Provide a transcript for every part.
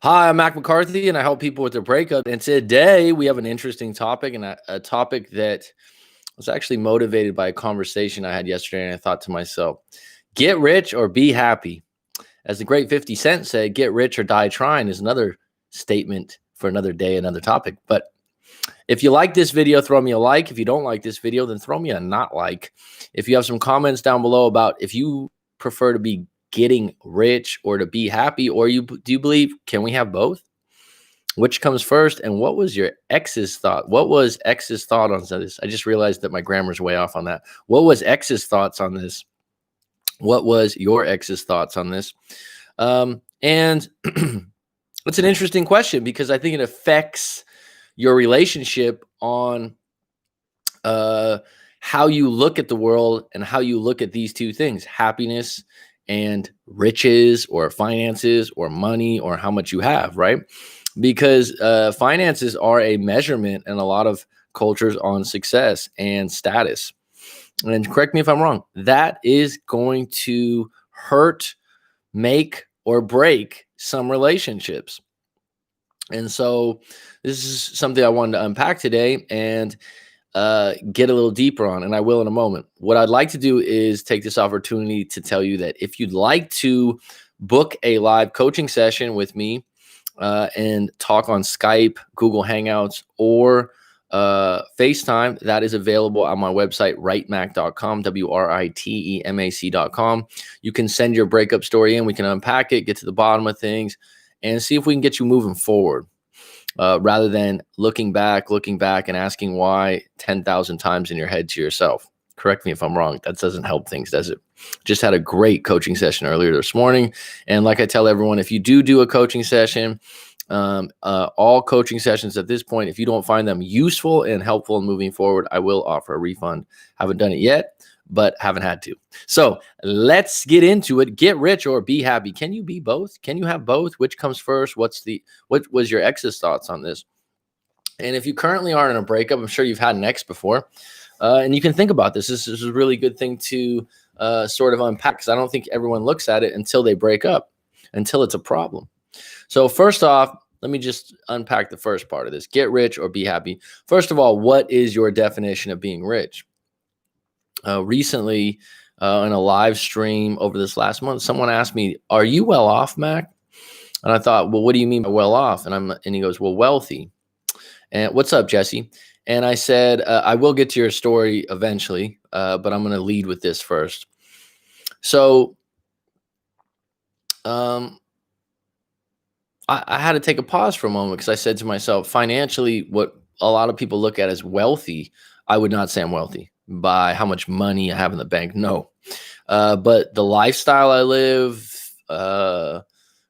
Hi, I'm Mac McCarthy, and I help people with their breakup. And today we have an interesting topic, and a topic that was actually motivated by a conversation I had yesterday. And I thought to myself, get rich or be happy. As the great 50 Cent said, get rich or die trying is another statement for another day, another topic. But if you like this video, throw me a like. If you don't like this video, then throw me a not like. If you have some comments down below about if you prefer to be getting rich or to be happy, or do you believe, can we have both? Which comes first? And what was your ex's thought? What was ex's thought on this? I just realized that my grammar's way off on that. What was ex's thoughts on this? What was your ex's thoughts on this? And it's an interesting question because I think it affects your relationship on how you look at the world and how you look at these two things: happiness and riches, or finances, or money, or how much you have, right? Because finances are a measurement in a lot of cultures on success and status. And correct me if I'm wrong, that is going to hurt, make, or break some relationships. And so this is something I wanted to unpack today and get a little deeper on, and I will in a moment. What I'd like to do is take this opportunity to tell you that if you'd like to book a live coaching session with me and talk on Skype, Google Hangouts, or FaceTime, that is available on my website, writemac.com, WRITEMAC.com. You can send your breakup story in. We can unpack it, get to the bottom of things, and see if we can get you moving forward. Rather than looking back and asking why 10,000 times in your head to yourself. Correct me if I'm wrong. That doesn't help things, does it? Just had a great coaching session earlier this morning. And like I tell everyone, if you do a coaching session, all coaching sessions at this point, if you don't find them useful and helpful in moving forward, I will offer a refund. Haven't done it yet, but haven't had to. So let's get into it. Get rich or be happy. Can you be both? Can you have both? Which comes first? What was your ex's thoughts on this? And if you currently are in a breakup, I'm sure you've had an ex before, and you can think about this. This is a really good thing to sort of unpack, because I don't think everyone looks at it until they break up, until it's a problem. So first off, let me just unpack the first part of this. Get rich or be happy. First of all, what is your definition of being rich? Recently, in a live stream over this last month, someone asked me, "Are you well off, Mac?" And I thought, "Well, what do you mean by well off?" And he goes, "Well, wealthy." And what's up, Jesse? And I said, I will get to your story eventually, but I'm going to lead with this first. So, I had to take a pause for a moment, because I said to myself, financially, what a lot of people look at as wealthy, I would not say I'm wealthy by how much money I have in the bank. No. But the lifestyle I live, the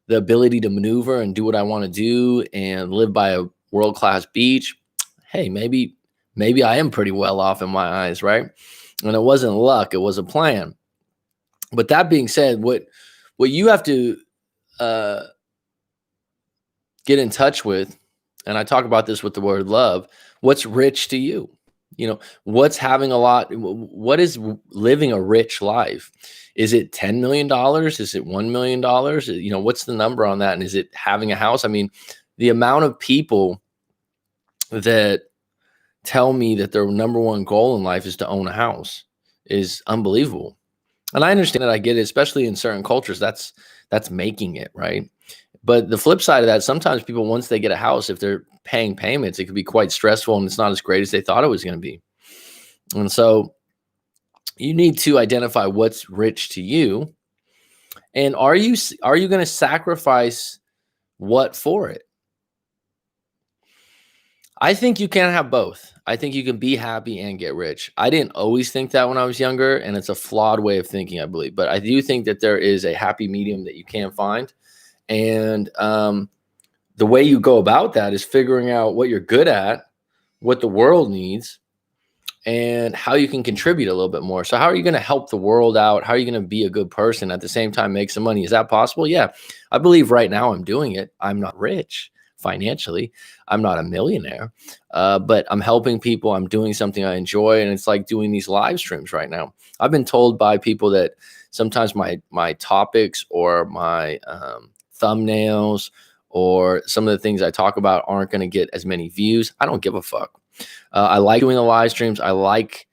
ability to maneuver and do what I want to do and live by a world-class beach, hey, maybe I am pretty well off in my eyes, right? And it wasn't luck, it was a plan. But that being said, what you have to get in touch with, and I talk about this with the word love, what's rich to you? You know, what's having a lot? What is living a rich life? Is it $10 million? Is it $1 million? You know, what's the number on that? And is it having a house? I mean, the amount of people that tell me that their number one goal in life is to own a house is unbelievable. And I understand that, I get it, especially in certain cultures, that's making it, right? But the flip side of that, sometimes people, once they get a house, if they're paying payments, it could be quite stressful, and it's not as great as they thought it was going to be. And so you need to identify what's rich to you. And are you going to sacrifice what for it? I think you can have both. I think you can be happy and get rich. I didn't always think that when I was younger, and it's a flawed way of thinking, I believe. But I do think that there is a happy medium that you can find. And the way you go about that is figuring out what you're good at, what the world needs, and how you can contribute a little bit more. So how are you going to help the world out? How are you going to be a good person at the same time make some money? Is that possible? Yeah, I believe right now I'm doing it. I'm not rich financially. I'm not a millionaire, but I'm helping people. I'm doing something I enjoy, and it's like doing these live streams right now. I've been told by people that sometimes my topics or my thumbnails or some of the things I talk about aren't going to get as many views. I don't give a fuck. I like doing the live streams. I like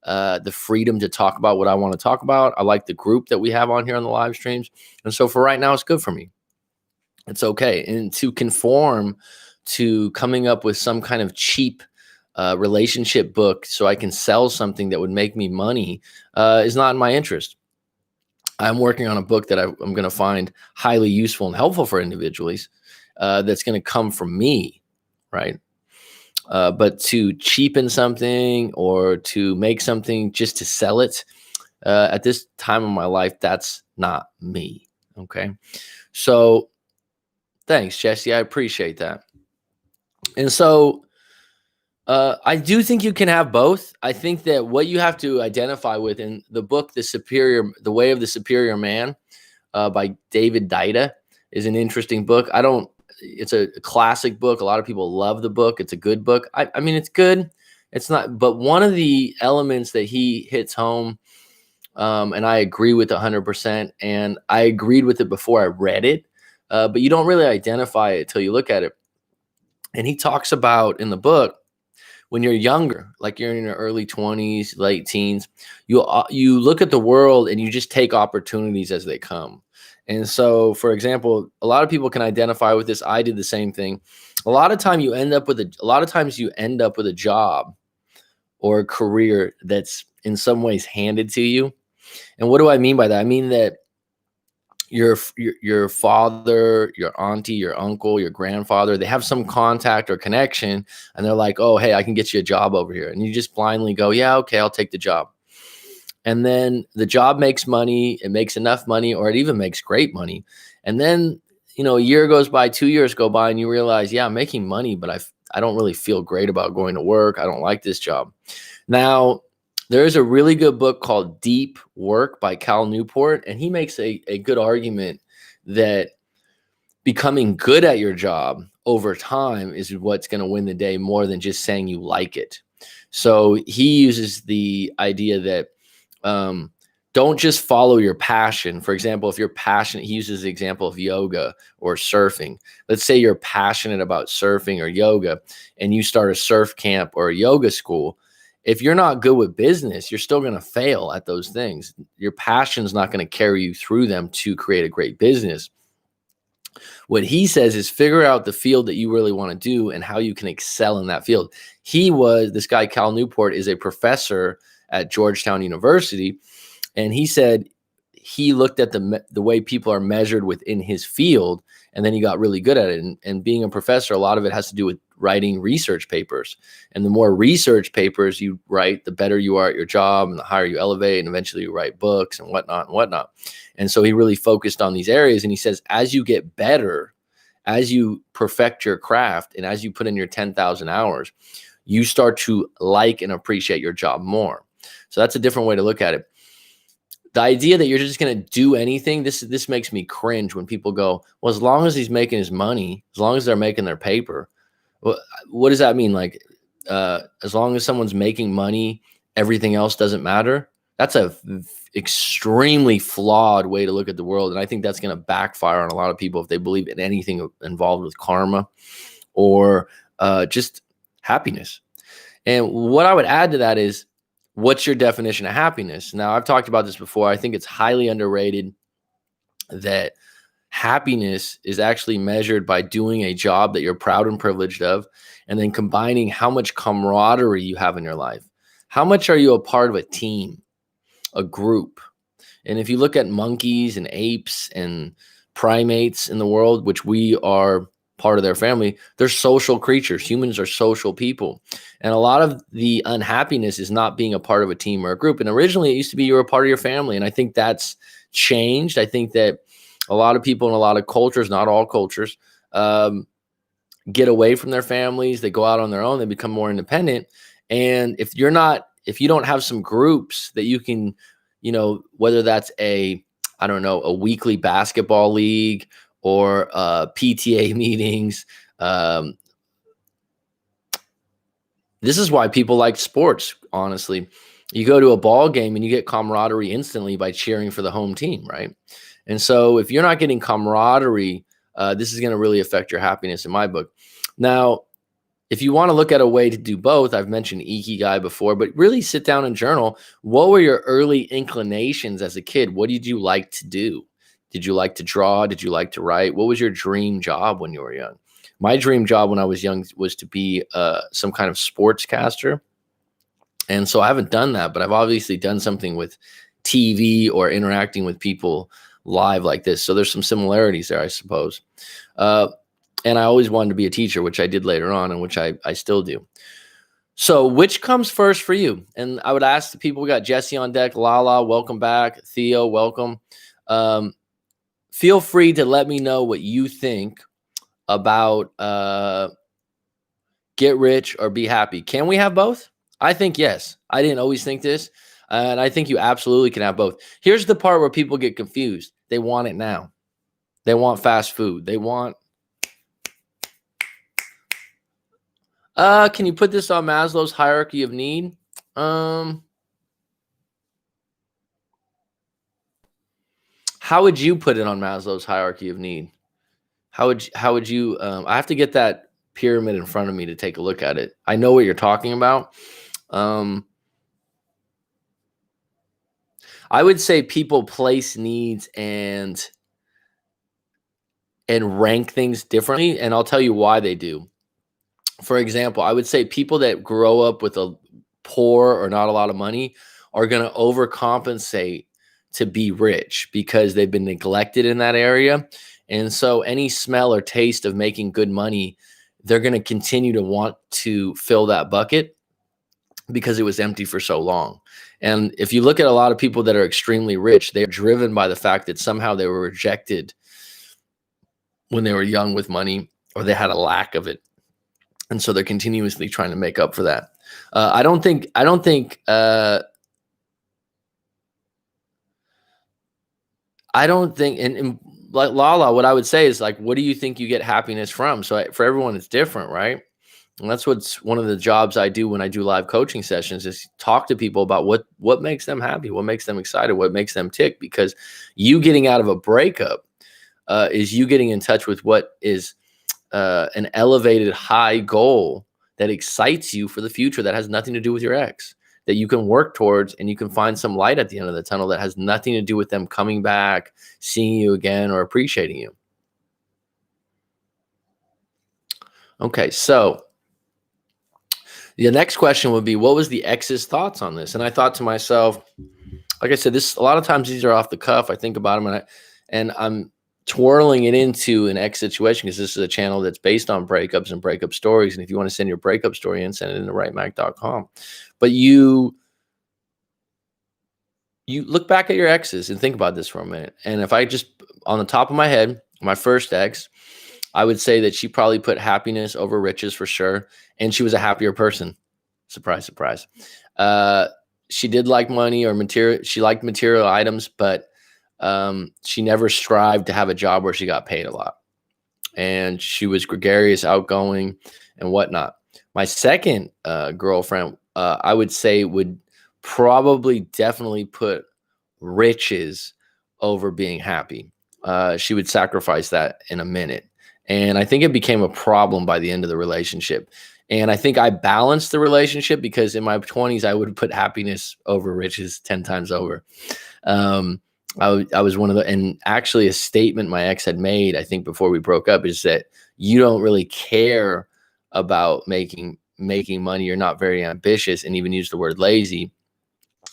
the freedom to talk about what I want to talk about. I like the group that we have on here on the live streams. And so for right now, it's good for me. It's okay. And to conform to coming up with some kind of cheap relationship book so I can sell something that would make me money is not in my interest. I'm working on a book that I'm going to find highly useful and helpful for individuals that's going to come from me, right? But to cheapen something or to make something just to sell it at this time of my life, that's not me. Okay. So thanks, Jesse. I appreciate that. And so I do think you can have both. I think that what you have to identify with in the book, The Way of the Superior Man by David Deida is an interesting book. It's a classic book. A lot of people love the book. It's a good book. I mean, it's good. It's not, but one of the elements that he hits home, and I agree with 100%, and I agreed with it before I read it, but you don't really identify it till you look at it. And he talks about in the book, when you're younger, like you're in your early 20s, late teens, you look at the world and you just take opportunities as they come. And so, for example, a lot of people can identify with this. I did the same thing. A lot of times you end up with a job or a career that's in some ways handed to you. And what do I mean by that? I mean that your father, your auntie, your uncle, your grandfather, they have some contact or connection, and they're like, oh, hey, I can get you a job over here. And you just blindly go, yeah, okay, I'll take the job. And then the job makes money, it makes enough money, or it even makes great money. And then, a year goes by, 2 years go by, and you realize, yeah, I'm making money, but I don't really feel great about going to work. I don't like this job. Now, there is a really good book called Deep Work by Cal Newport, and he makes a good argument that becoming good at your job over time is what's going to win the day more than just saying you like it. So he uses the idea that don't just follow your passion. For example, if you're passionate, he uses the example of yoga or surfing. Let's say you're passionate about surfing or yoga, and you start a surf camp or a yoga school. If you're not good with business, you're still going to fail at those things. Your passion's not going to carry you through them to create a great business. What he says is figure out the field that you really want to do and how you can excel in that field. This guy, Cal Newport, is a professor at Georgetown University. And he said he looked at the way people are measured within his field, and then he got really good at it. And being a professor, a lot of it has to do with writing research papers. And the more research papers you write, the better you are at your job, and the higher you elevate, and eventually you write books and whatnot. And so he really focused on these areas. And he says, as you get better, as you perfect your craft, and as you put in your 10,000 hours, you start to like and appreciate your job more. So that's a different way to look at it. The idea that you're just going to do anything, this makes me cringe when people go, well, as long as he's making his money, as long as they're making their paper, what does that mean? Like, as long as someone's making money, everything else doesn't matter. That's a extremely flawed way to look at the world. And I think that's going to backfire on a lot of people if they believe in anything involved with karma or just happiness. And what I would add to that is, what's your definition of happiness? Now, I've talked about this before. I think it's highly underrated that happiness is actually measured by doing a job that you're proud and privileged of, and then combining how much camaraderie you have in your life. How much are you a part of a team, a group? And if you look at monkeys and apes and primates in the world, which we are part of their family, they're social creatures. Humans are social people. And a lot of the unhappiness is not being a part of a team or a group. And originally it used to be you were a part of your family. And I think that's changed. I think that a lot of people in a lot of cultures, not all cultures, get away from their families. They go out on their own. They become more independent. And if you don't have some groups that you can, whether that's a weekly basketball league or PTA meetings. This is why people like sports, honestly. You go to a ball game and you get camaraderie instantly by cheering for the home team, right? And so if you're not getting camaraderie this is going to really affect your happiness in my book. Now, if you want to look at a way to do both, I've mentioned Ikigai before, but really sit down and journal. What were your early inclinations as a kid? What did you like to do? Did you like to draw? Did you like to write? What was your dream job when you were young? My dream job when I was young was to be some kind of sportscaster. And so I haven't done that, but I've obviously done something with TV or interacting with people live like this. So there's some similarities there, I suppose. And I always wanted to be a teacher, which I did later on, and which I still do. So which comes first for you? And I would ask the people. We got Jesse on deck. Lala, welcome back. Theo, welcome. Feel free to let me know what you think about get rich or be happy. Can we have both? I think yes. I didn't always think this. And I think you absolutely can have both. Here's the part where people get confused. They want it now. They want fast food. They want... can you put this on Maslow's hierarchy of need? How would you put it on Maslow's hierarchy of need? How would you, I have to get that pyramid in front of me to take a look at it. I know what you're talking about. I would say people place needs and rank things differently, and I'll tell you why they do. For example, I would say people that grow up with a poor or not a lot of money are going to overcompensate to be rich because they've been neglected in that area. And so any smell or taste of making good money, they're going to continue to want to fill that bucket because it was empty for so long. And if you look at a lot of people that are extremely rich, they're driven by the fact that somehow they were rejected when they were young with money, or they had a lack of it. And so they're continuously trying to make up for that. I don't think, and like Lala, what I would say is like, what do you think you get happiness from? So for everyone, it's different, right? And that's what's one of the jobs I do when I do live coaching sessions, is talk to people about what makes them happy, what makes them excited, what makes them tick. Because you getting out of a breakup is you getting in touch with what is an elevated high goal that excites you for the future, that has nothing to do with your ex, that you can work towards, and you can find some light at the end of the tunnel that has nothing to do with them coming back, seeing you again, or appreciating you. Okay, so the next question would be, what was the ex's thoughts on this? And I thought to myself, like I said, this a lot of times these are off the cuff. I think about them and I'm twirling it into an ex situation, because this is a channel that's based on breakups and breakup stories. And if you want to send your breakup story in, send it into writemac.com. But you look back at your exes and think about this for a minute. And if I just, on the top of my head, my first ex, I would say that she probably put happiness over riches for sure. And she was a happier person. Surprise, surprise. She did like money or material. She liked material items, but she never strived to have a job where she got paid a lot. And she was gregarious, outgoing, and whatnot. My second girlfriend, I would say, would probably definitely put riches over being happy. She would sacrifice that in a minute. And I think it became a problem by the end of the relationship. And I think I balanced the relationship, because in my 20s, I would put happiness over riches 10 times over. I was one of the, and actually a statement my ex had made, I think before we broke up, is that you don't really care about making money. You're not very ambitious, and even used the word lazy,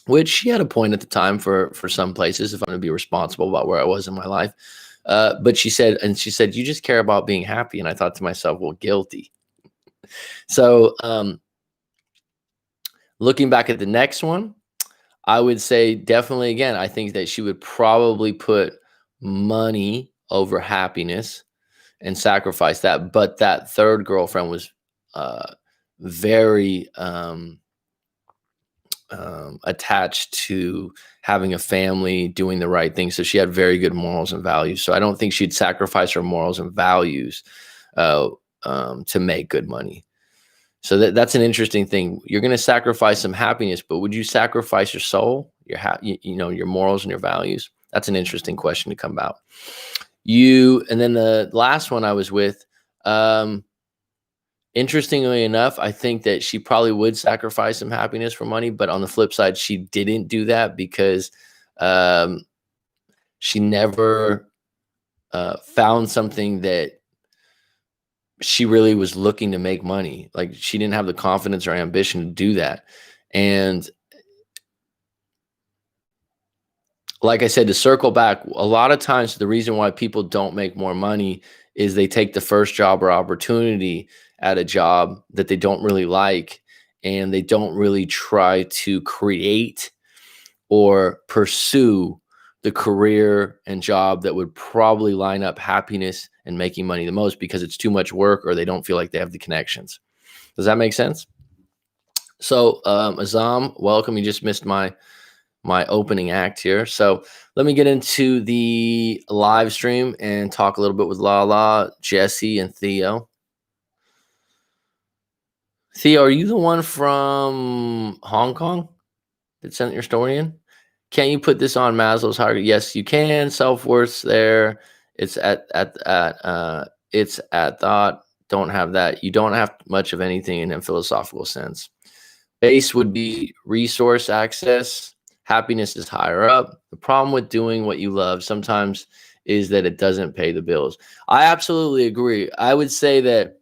which she had a point at the time for some places, if I'm going to be responsible about where I was in my life. But she said, you just care about being happy. And I thought to myself, well, guilty. So looking back at the next one, I would say definitely, again, I think that she would probably put money over happiness and sacrifice that. But that third girlfriend was very attached to having a family, doing the right thing. So she had very good morals and values. So I don't think she'd sacrifice her morals and values to make good money. So that's an interesting thing. You're going to sacrifice some happiness, but would you sacrifice your soul, your morals and your values? That's an interesting question to come out. And then the last one I was with, um, interestingly enough, I think that she probably would sacrifice some happiness for money, but on the flip side, she didn't do that because um, she never found something that she really was looking to make money. Like she didn't have the confidence or ambition to do that. And like I said, to circle back, a lot of times the reason why people don't make more money is they take the first job or opportunity at a job that they don't really like, and they don't really try to create or pursue the career and job that would probably line up happiness and making money the most because it's too much work or they don't feel like they have the connections. Does that make sense? So, Azam, welcome. You just missed my opening act here. So let me get into the live stream and talk a little bit with Lala, Jesse, and Theo. Theo, are you the one from Hong Kong that sent your story in? Can you put this on Maslow's hierarchy? Yes, you can. Self-worth's there. It's at thought. Don't have that. You don't have much of anything in a philosophical sense. Base would be resource access. Happiness is higher up. The problem with doing what you love sometimes is that it doesn't pay the bills. I absolutely agree. I would say that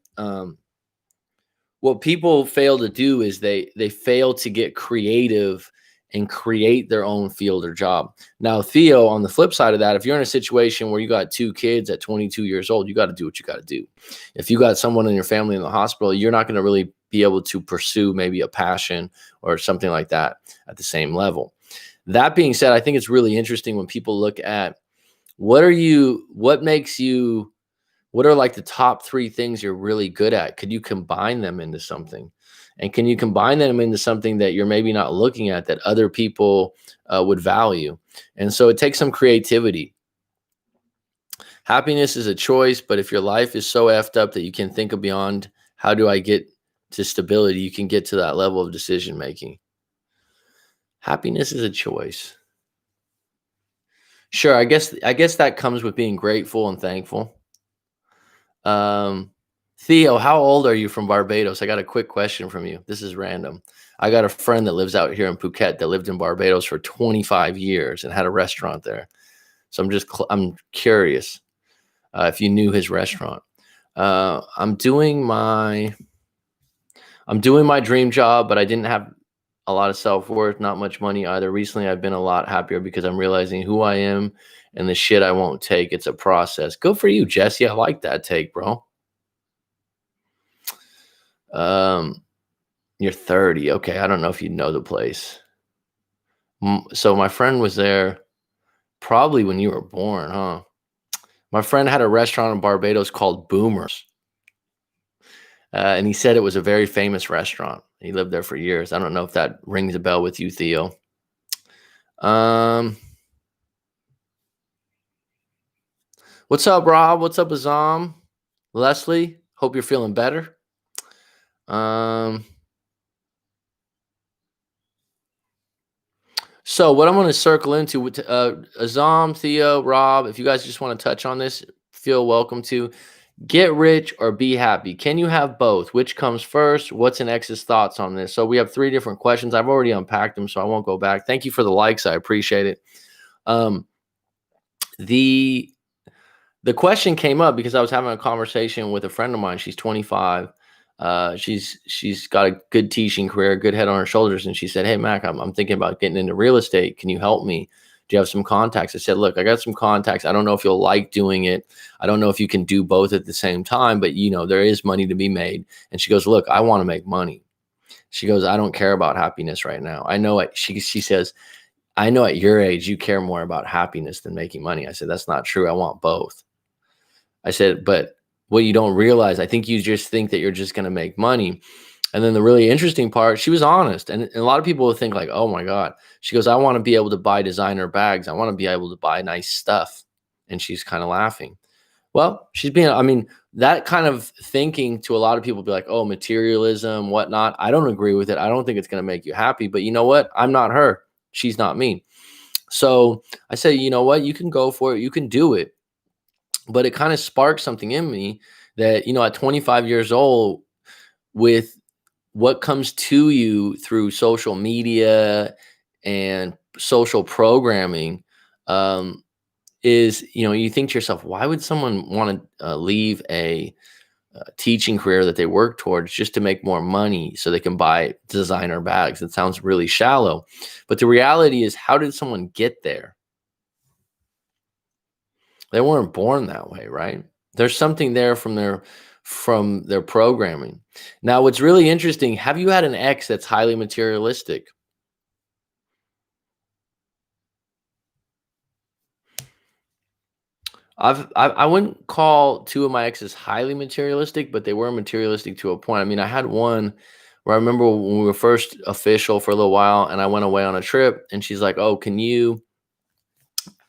what people fail to do is they fail to get creative and create their own field or job. Now, Theo, on the flip side of that, if you're in a situation where you got 2 kids at 22 years old, you got to do what you got to do. If you got someone in your family in the hospital, you're not going to really be able to pursue maybe a passion or something like that at the same level. That being said, I think it's really interesting when people look at what are like the top 3 things you're really good at? Could you combine them into something? And can you combine them into something that you're maybe not looking at that other people would value? And so it takes some creativity. Happiness is a choice, but if your life is so effed up that you can think of beyond how do I get to stability, you can get to that level of decision making. Happiness is a choice. Sure, I guess that comes with being grateful and thankful. Theo, how old are you from Barbados? I got a quick question from you. This is random. I got a friend that lives out here in Phuket that lived in Barbados for 25 years and had a restaurant there. So I'm curious if you knew his restaurant. I'm doing my dream job, but I didn't have a lot of self-worth, not much money either. Recently, I've been a lot happier because I'm realizing who I am and the shit I won't take. It's a process. Good for you, Jesse. I like that take, bro. You're 30. Okay. I don't know if you know the place. So my friend was there probably when you were born, huh? My friend had a restaurant in Barbados called Boomers. And he said it was a very famous restaurant. He lived there for years. I don't know if that rings a bell with you, Theo. What's up, Rob? What's up, Azam? Leslie? Hope you're feeling better. So what I'm going to circle into with Azam, Theo, Rob, if you guys just want to touch on this, feel welcome to. Get rich or be happy. Can you have both? Which comes first? What's an X's thoughts on this? So we have 3 different questions. I've already unpacked them, so I won't go back. Thank you for the likes. I appreciate it. The question came up because I was having a conversation with a friend of mine. She's 25. She's got a good teaching career, good head on her shoulders. And she said, "Hey, Mac, I'm thinking about getting into real estate. Can you help me? Do you have some contacts?" I said, "Look, I got some contacts. I don't know if you'll like doing it. I don't know if you can do both at the same time, but there is money to be made." And she goes, "Look, I want to make money." She goes, "I don't care about happiness right now. I know it." She says, "I know at your age, you care more about happiness than making money." I said, "That's not true. I want both." I said, "But what you don't realize, I think you just think that you're just going to make money." And then the really interesting part, she was honest. And a lot of people will think like, "Oh my God." She goes, "I want to be able to buy designer bags. I want to be able to buy nice stuff." And she's kind of laughing. Well, that kind of thinking to a lot of people be like, "Oh, materialism, whatnot." I don't agree with it. I don't think it's going to make you happy, but you know what? I'm not her. She's not me. So I say, you know what? You can go for it. You can do it. But it kind of sparked something in me that, at 25 years old, with what comes to you through social media and social programming, um, is, you think to yourself, why would someone want to leave a teaching career that they work towards just to make more money so they can buy designer bags? It sounds really shallow, but the reality is, how did someone get there? They weren't born that way, right? There's something there from their programming. Now, what's really interesting, have you had an ex that's highly materialistic? I wouldn't call two of my exes highly materialistic, but they were materialistic to a point. I mean, I had one where I remember when we were first official for a little while, and I went away on a trip, and she's like, "Oh, can you,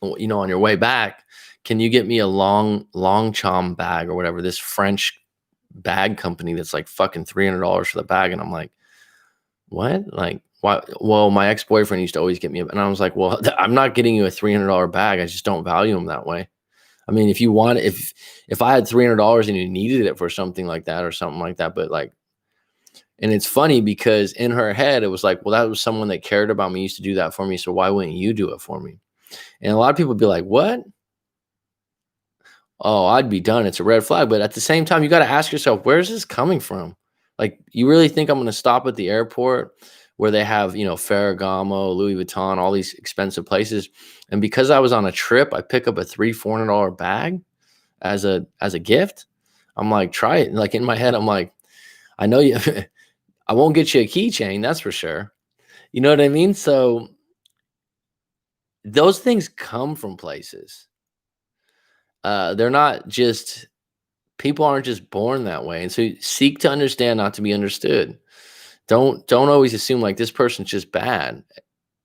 on your way back, can you get me a long chom bag or whatever, this French bag company that's like fucking $300 for the bag?" And I'm like, "What? Like, why?" Well, my ex-boyfriend used to always get me, and I was like, "Well, I'm not getting you a $300 bag. I just don't value them that way." I mean, if I had $300 and you needed it for something like that or something like that, but like, and it's funny because in her head it was like, well, that was someone that cared about me, used to do that for me, so why wouldn't you do it for me? And a lot of people would be like, what? Oh, I'd be done. It's a red flag. But at the same time, you got to ask yourself, where's this coming from? Like, you really think I'm going to stop at the airport where they have, Ferragamo, Louis Vuitton, all these expensive places, and because I was on a trip, I pick up a $300-$400 bag as a gift? I'm like, try it. Like, in my head, I'm like, I know you. I won't get you a keychain, that's for sure. You know what I mean? So those things come from places. They're not just People aren't just born that way, and so seek to understand, not to be understood. Don't always assume like this person's just bad.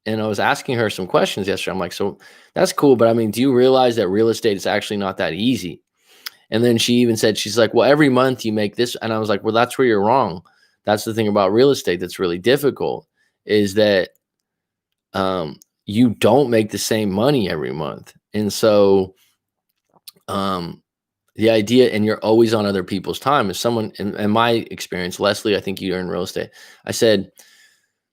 And I was asking her some questions yesterday. I'm like, so that's cool, but I mean, do you realize that real estate is actually not that easy? And then she even said, she's like, well, every month you make this. And I was like, well, that's where you're wrong. That's the thing about real estate that's really difficult, is that you don't make the same money every month. And so um, the idea, and you're always on other people's time. As someone in my experience, Leslie, I think you're in real estate. I said,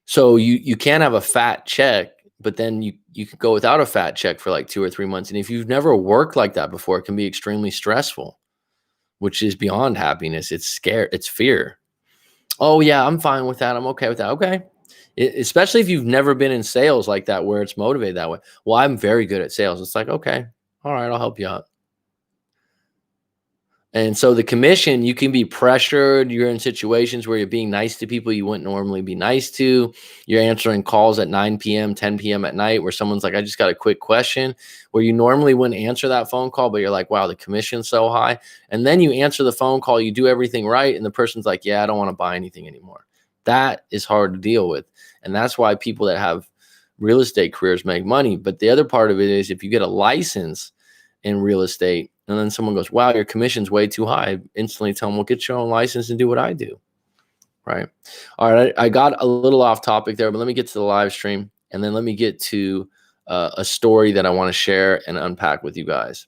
so you can have a fat check, but then you could go without a fat check for like 2 or 3 months. And if you've never worked like that before, it can be extremely stressful, which is beyond happiness. It's scare. It's fear. Oh yeah, I'm fine with that. I'm okay with that. Okay. Especially if you've never been in sales like that, where it's motivated that way. Well, I'm very good at sales. It's like, okay, all right, I'll help you out. And so the commission, you can be pressured. You're in situations where you're being nice to people you wouldn't normally be nice to. You're answering calls at 9 p.m., 10 p.m. at night where someone's like, I just got a quick question, where you normally wouldn't answer that phone call, but you're like, wow, the commission's so high. And then you answer the phone call, you do everything right, and the person's like, yeah, I don't want to buy anything anymore. That is hard to deal with. And that's why people that have real estate careers make money. But the other part of it is, if you get a license in real estate, and then someone goes, wow, your commission's way too high, I instantly tell them, well, get your own license and do what I do. Right. All right. I got a little off topic there, but let me get to the live stream, and then let me get to a story that I want to share and unpack with you guys.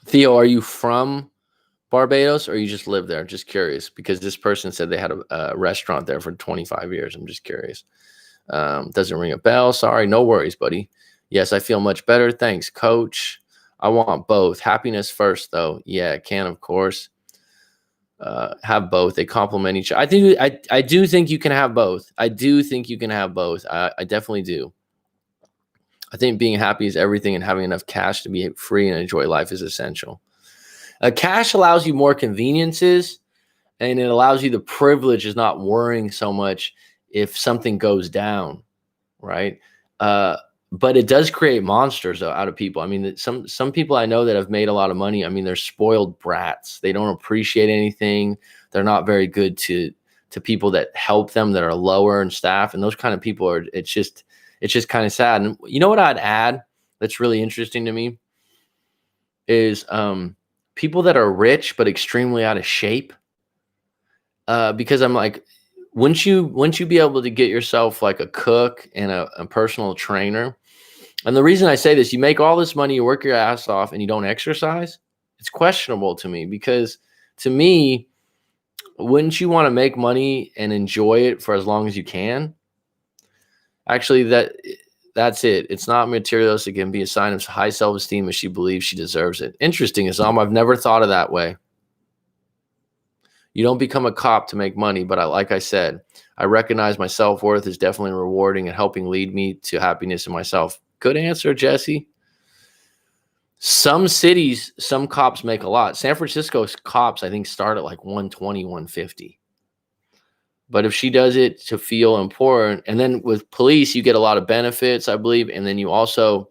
Theo, are you from Barbados, or you just live there? Just curious, because this person said they had a restaurant there for 25 years. I'm just curious. Doesn't ring a bell. Sorry. No worries, buddy. Yes, I feel much better. Thanks, coach. I want both. Happiness first, though. Yeah, it can, of course. Have both. They complement each other. I do think you can have both. I do think you can have both. I definitely do. I think being happy is everything, and having enough cash to be free and enjoy life is essential. Cash allows you more conveniences, and it allows you the privilege of not worrying so much if something goes down, right? Uh, but it does create monsters out of people. I mean, some people I know that have made a lot of money, I mean, they're spoiled brats. They don't appreciate anything. They're not very good to people that help them, that are lower in staff, and those kind of people are. It's just kind of sad. And you know what I'd add that's really interesting to me is people that are rich but extremely out of shape. Because I'm like, wouldn't you be able to get yourself like a cook and a personal trainer, And the reason I say this, you make all this money, you work your ass off, and you don't exercise, it's questionable to me, because to me, wouldn't you want to make money and enjoy it for as long as you can? Actually, that's it. It's not materialistic. It can be a sign of high self-esteem if she believes she deserves it. Interesting, Islam. I've never thought of that way. You don't become a cop to make money, but like I said, I recognize my self-worth is definitely rewarding and helping lead me to happiness in myself. Good answer, Jesse. Some cities, some cops make a lot. San Francisco's cops, I think, start at like 120, 150. But if she does it to feel important, and then with police, you get a lot of benefits, I believe. And then you also,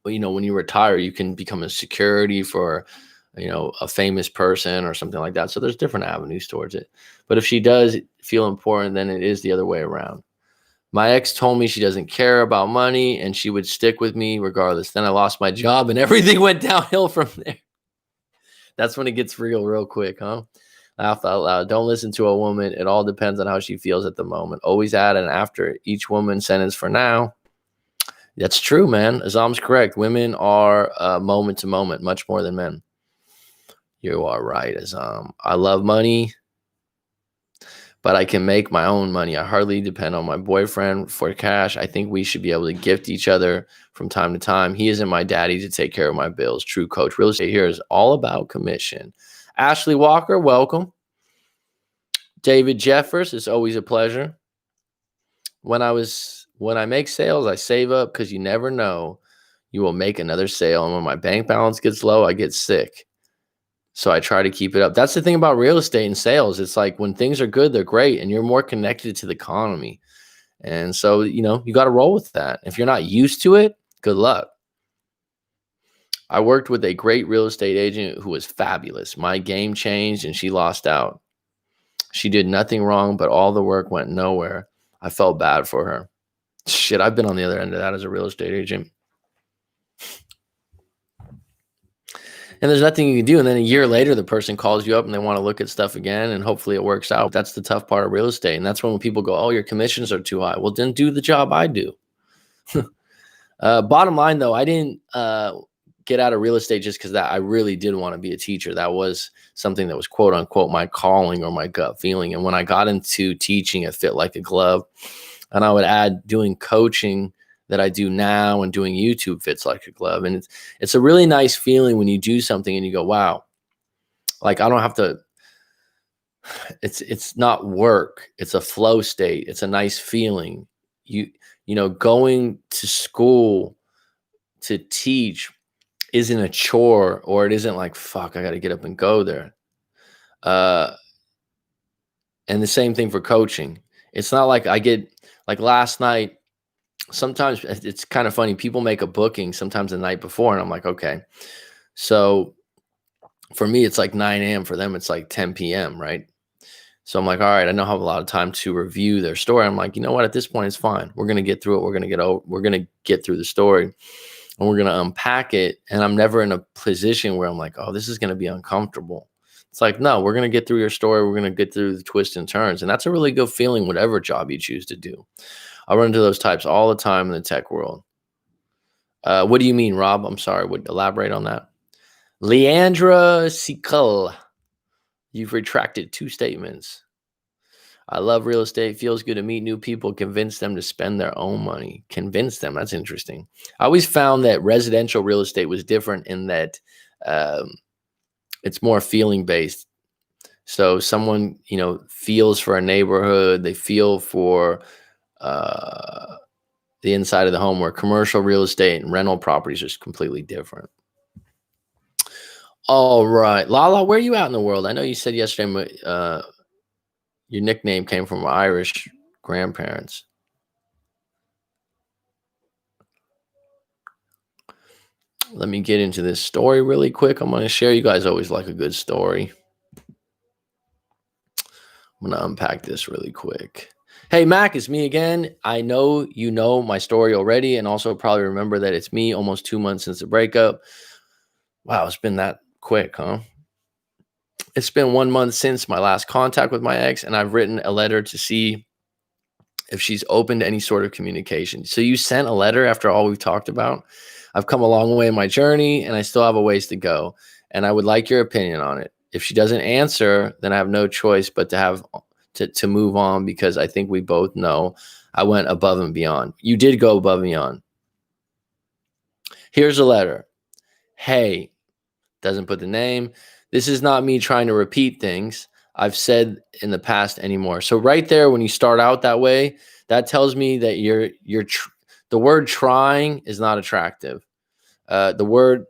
when you retire, you can become a security for, a famous person or something like that. So there's different avenues towards it. But if she does feel important, then it is the other way around. My ex told me she doesn't care about money and she would stick with me regardless. Then I lost my job and everything went downhill from there. That's when it gets real quick, huh? Laugh out loud. Don't listen to a woman. It all depends on how she feels at the moment. Always add an after each woman sentence for now. That's true, man. Azam's correct. Women are moment to moment, much more than men. You are right, Azam. I love money, but I can make my own money. I hardly depend on my boyfriend for cash. I think we should be able to gift each other from time to time. He isn't my daddy to take care of my bills. True coach. Real estate here is all about commission. Ashley Walker, welcome. David Jeffers, it's always a pleasure. When I make sales, I save up because you never know you will make another sale. And when my bank balance gets low, I get sick. So I try to keep it up. That's the thing about real estate and sales. It's like when things are good, they're great, and you're more connected to the economy. And so, you got to roll with that. If you're not used to it, good luck. I worked with a great real estate agent who was fabulous. My game changed and she lost out. She did nothing wrong, but all the work went nowhere. I felt bad for her. Shit, I've been on the other end of that as a real estate agent. And there's nothing you can do. And then a year later, the person calls you up and they want to look at stuff again, and hopefully it works out. That's the tough part of real estate. And that's when people go, oh, your commissions are too high. Well, then do the job I do. Bottom line, though, I didn't get out of real estate just because I really did want to be a teacher. That was something that was quote unquote my calling or my gut feeling. And when I got into teaching, it fit like a glove. And I would add doing coaching that I do now, and doing YouTube fits like a glove. And it's a really nice feeling when you do something and you go, wow, like I don't have to, it's not work. It's a flow state. It's a nice feeling. Going to school to teach isn't a chore, or it isn't like, fuck, I got to get up and go there. And the same thing for coaching. It's not like I get, like last night, sometimes it's kind of funny. People make a booking sometimes the night before, and I'm like, okay. So for me, it's like 9 a.m. For them, it's like 10 p.m., right? So I'm like, all right, I don't have a lot of time to review their story. I'm like, you know what? At this point, it's fine. We're going to get through it. We're going to get through the story, and we're going to unpack it. And I'm never in a position where I'm like, oh, this is going to be uncomfortable. It's like, no, we're going to get through your story. We're going to get through the twists and turns. And that's a really good feeling, whatever job you choose to do. I run into those types all the time in the tech world. What do you mean, Rob? I'm sorry. Would elaborate on that. Leandra Sikal, you've retracted 2 statements. I love real estate. Feels good to meet new people. Convince them to spend their own money. Convince them. That's interesting. I always found that residential real estate was different in that it's more feeling based. So someone, feels for a neighborhood. They feel for the inside of the home, where commercial real estate and rental properties are completely different. All right. Lala, where are you out in the world? I know you said yesterday your nickname came from Irish grandparents. Let me get into this story really quick. I'm going to share. You guys always like a good story. I'm going to unpack this really quick. Hey, Mac, it's me again. I know you know my story already, and also probably remember that it's me almost 2 months since the breakup. Wow, it's been that quick, huh? It's been 1 month since my last contact with my ex, and I've written a letter to see if she's open to any sort of communication. So you sent a letter after all we've talked about. I've come a long way in my journey and I still have a ways to go. And I would like your opinion on it. If she doesn't answer, then I have no choice but to move on, because I think we both know I went above and beyond. You did go above and beyond. Here's a letter. Hey, doesn't put the name. This is not me trying to repeat things I've said in the past anymore. So right there, when you start out that way, that tells me that the word trying is not attractive. The word,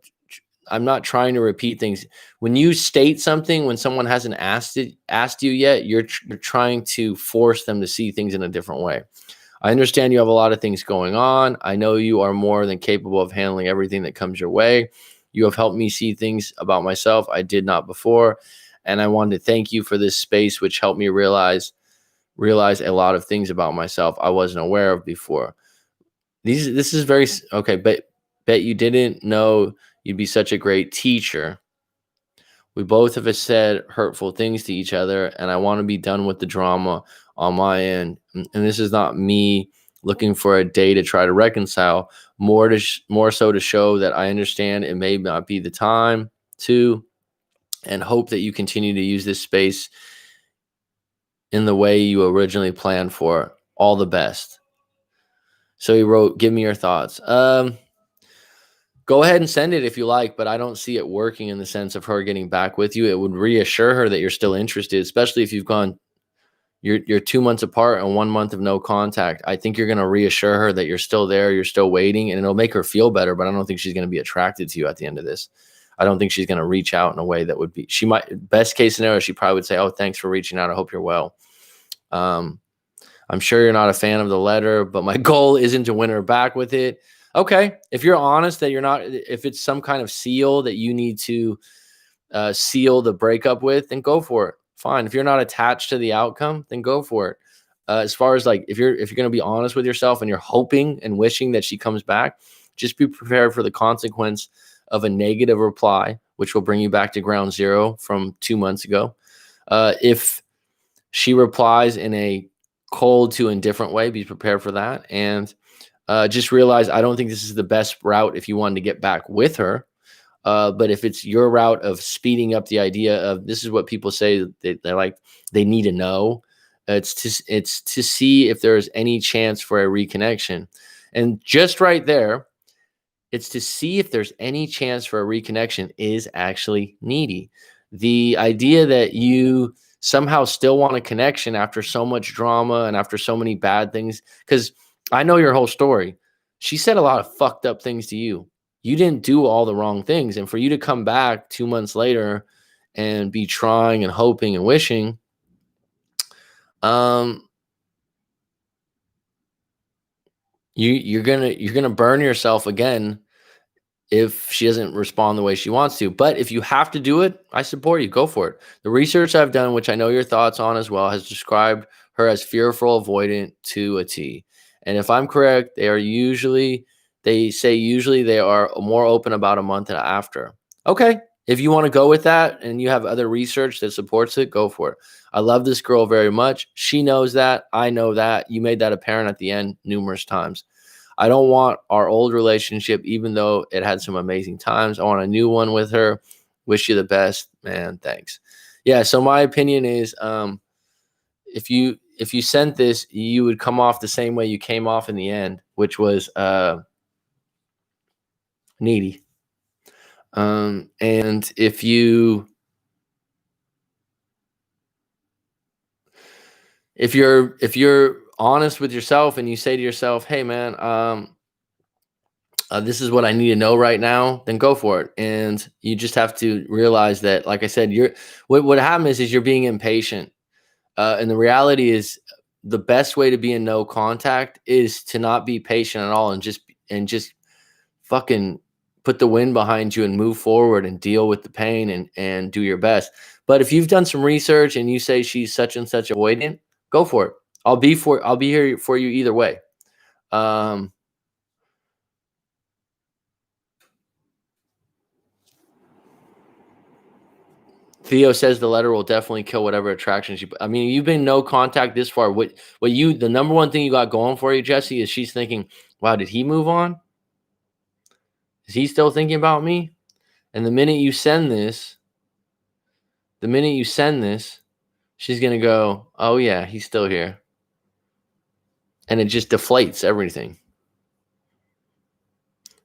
I'm not trying to repeat things. When you state something, when someone hasn't asked you yet, you're trying to force them to see things in a different way. I understand you have a lot of things going on. I know you are more than capable of handling everything that comes your way. You have helped me see things about myself I did not before. And I wanted to thank you for this space, which helped me realize a lot of things about myself I wasn't aware of before. This is very okay, but bet you didn't know you'd be such a great teacher. We both have said hurtful things to each other, and I want to be done with the drama on my end. And this is not me looking for a day to try to reconcile, more so to show that I understand it may not be the time to, and hope that you continue to use this space in the way you originally planned for. All the best. So he wrote, give me your thoughts. Go ahead and send it if you like, but I don't see it working in the sense of her getting back with you. It would reassure her that you're still interested, especially if you're 2 months apart and 1 month of no contact. I think you're going to reassure her that you're still there, you're still waiting, and it'll make her feel better, but I don't think she's going to be attracted to you at the end of this. I don't think she's going to reach out in a way that would be, she might, best case scenario, she probably would say, oh, thanks for reaching out. I hope you're well. I'm sure you're not a fan of the letter, but my goal isn't to win her back with it. Okay. If you're honest that you're not, if it's some kind of seal that you need to seal the breakup with, then go for it. Fine. If you're not attached to the outcome, then go for it. As far as like, if you're going to be honest with yourself and you're hoping and wishing that she comes back, just be prepared for the consequence of a negative reply, which will bring you back to ground zero from 2 months ago. If she replies in a cold to indifferent way, be prepared for that. And just realize I don't think this is the best route if you wanted to get back with her. But if it's your route of speeding up the idea of, this is what people say they're like, they need to know. It's to see if there's any chance for a reconnection. And just right there, it's to see if there's any chance for a reconnection is actually needy. The idea that you somehow still want a connection after so much drama and after so many bad things, because I know your whole story. She said a lot of fucked up things to you. You didn't do all the wrong things. And for you to come back 2 months later and be trying and hoping and wishing, you're gonna burn yourself again if she doesn't respond the way she wants to. But if you have to do it, I support you. Go for it. The research I've done, which I know your thoughts on as well, has described her as fearful, avoidant to a T. And if I'm correct, they say usually they are more open about a month after. Okay. If you want to go with that and you have other research that supports it, go for it. I love this girl very much. She knows that. I know that. You made that apparent at the end numerous times. I don't want our old relationship, even though it had some amazing times. I want a new one with her. Wish you the best, man. Thanks. Yeah. So my opinion is, if you sent this, you would come off the same way you came off in the end, which was needy. And if you're honest with yourself and you say to yourself, hey man, this is what I need to know right now, then go for it. And you just have to realize that, like I said, what happens is you're being impatient. And the reality is the best way to be in no contact is to not be patient at all and just fucking put the wind behind you and move forward and deal with the pain and do your best. But if you've done some research and you say she's such and such avoidant, go for it. I'll be here for you either way. Theo says the letter will definitely kill whatever attraction she. I mean, you've been no contact this far. The number one thing you got going for you, Jesse, is she's thinking, "Wow, did he move on? Is he still thinking about me?" And the minute you send this, she's gonna go, "Oh yeah, he's still here," and it just deflates everything.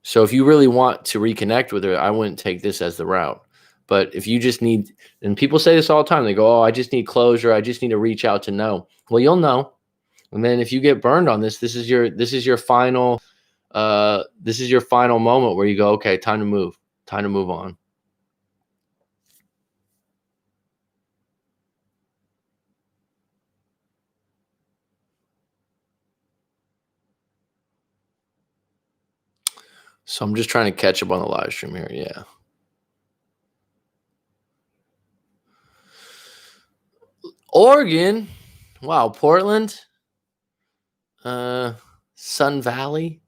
So if you really want to reconnect with her, I wouldn't take this as the route. But if you just need, and people say this all the time, they go, "Oh, I just need closure. I just need to reach out to know." Well, you'll know. And then if you get burned on this, this is your final moment where you go, "Okay, time to move on." So I'm just trying to catch up on the live stream here. Yeah. Oregon. Wow. Portland. Sun Valley.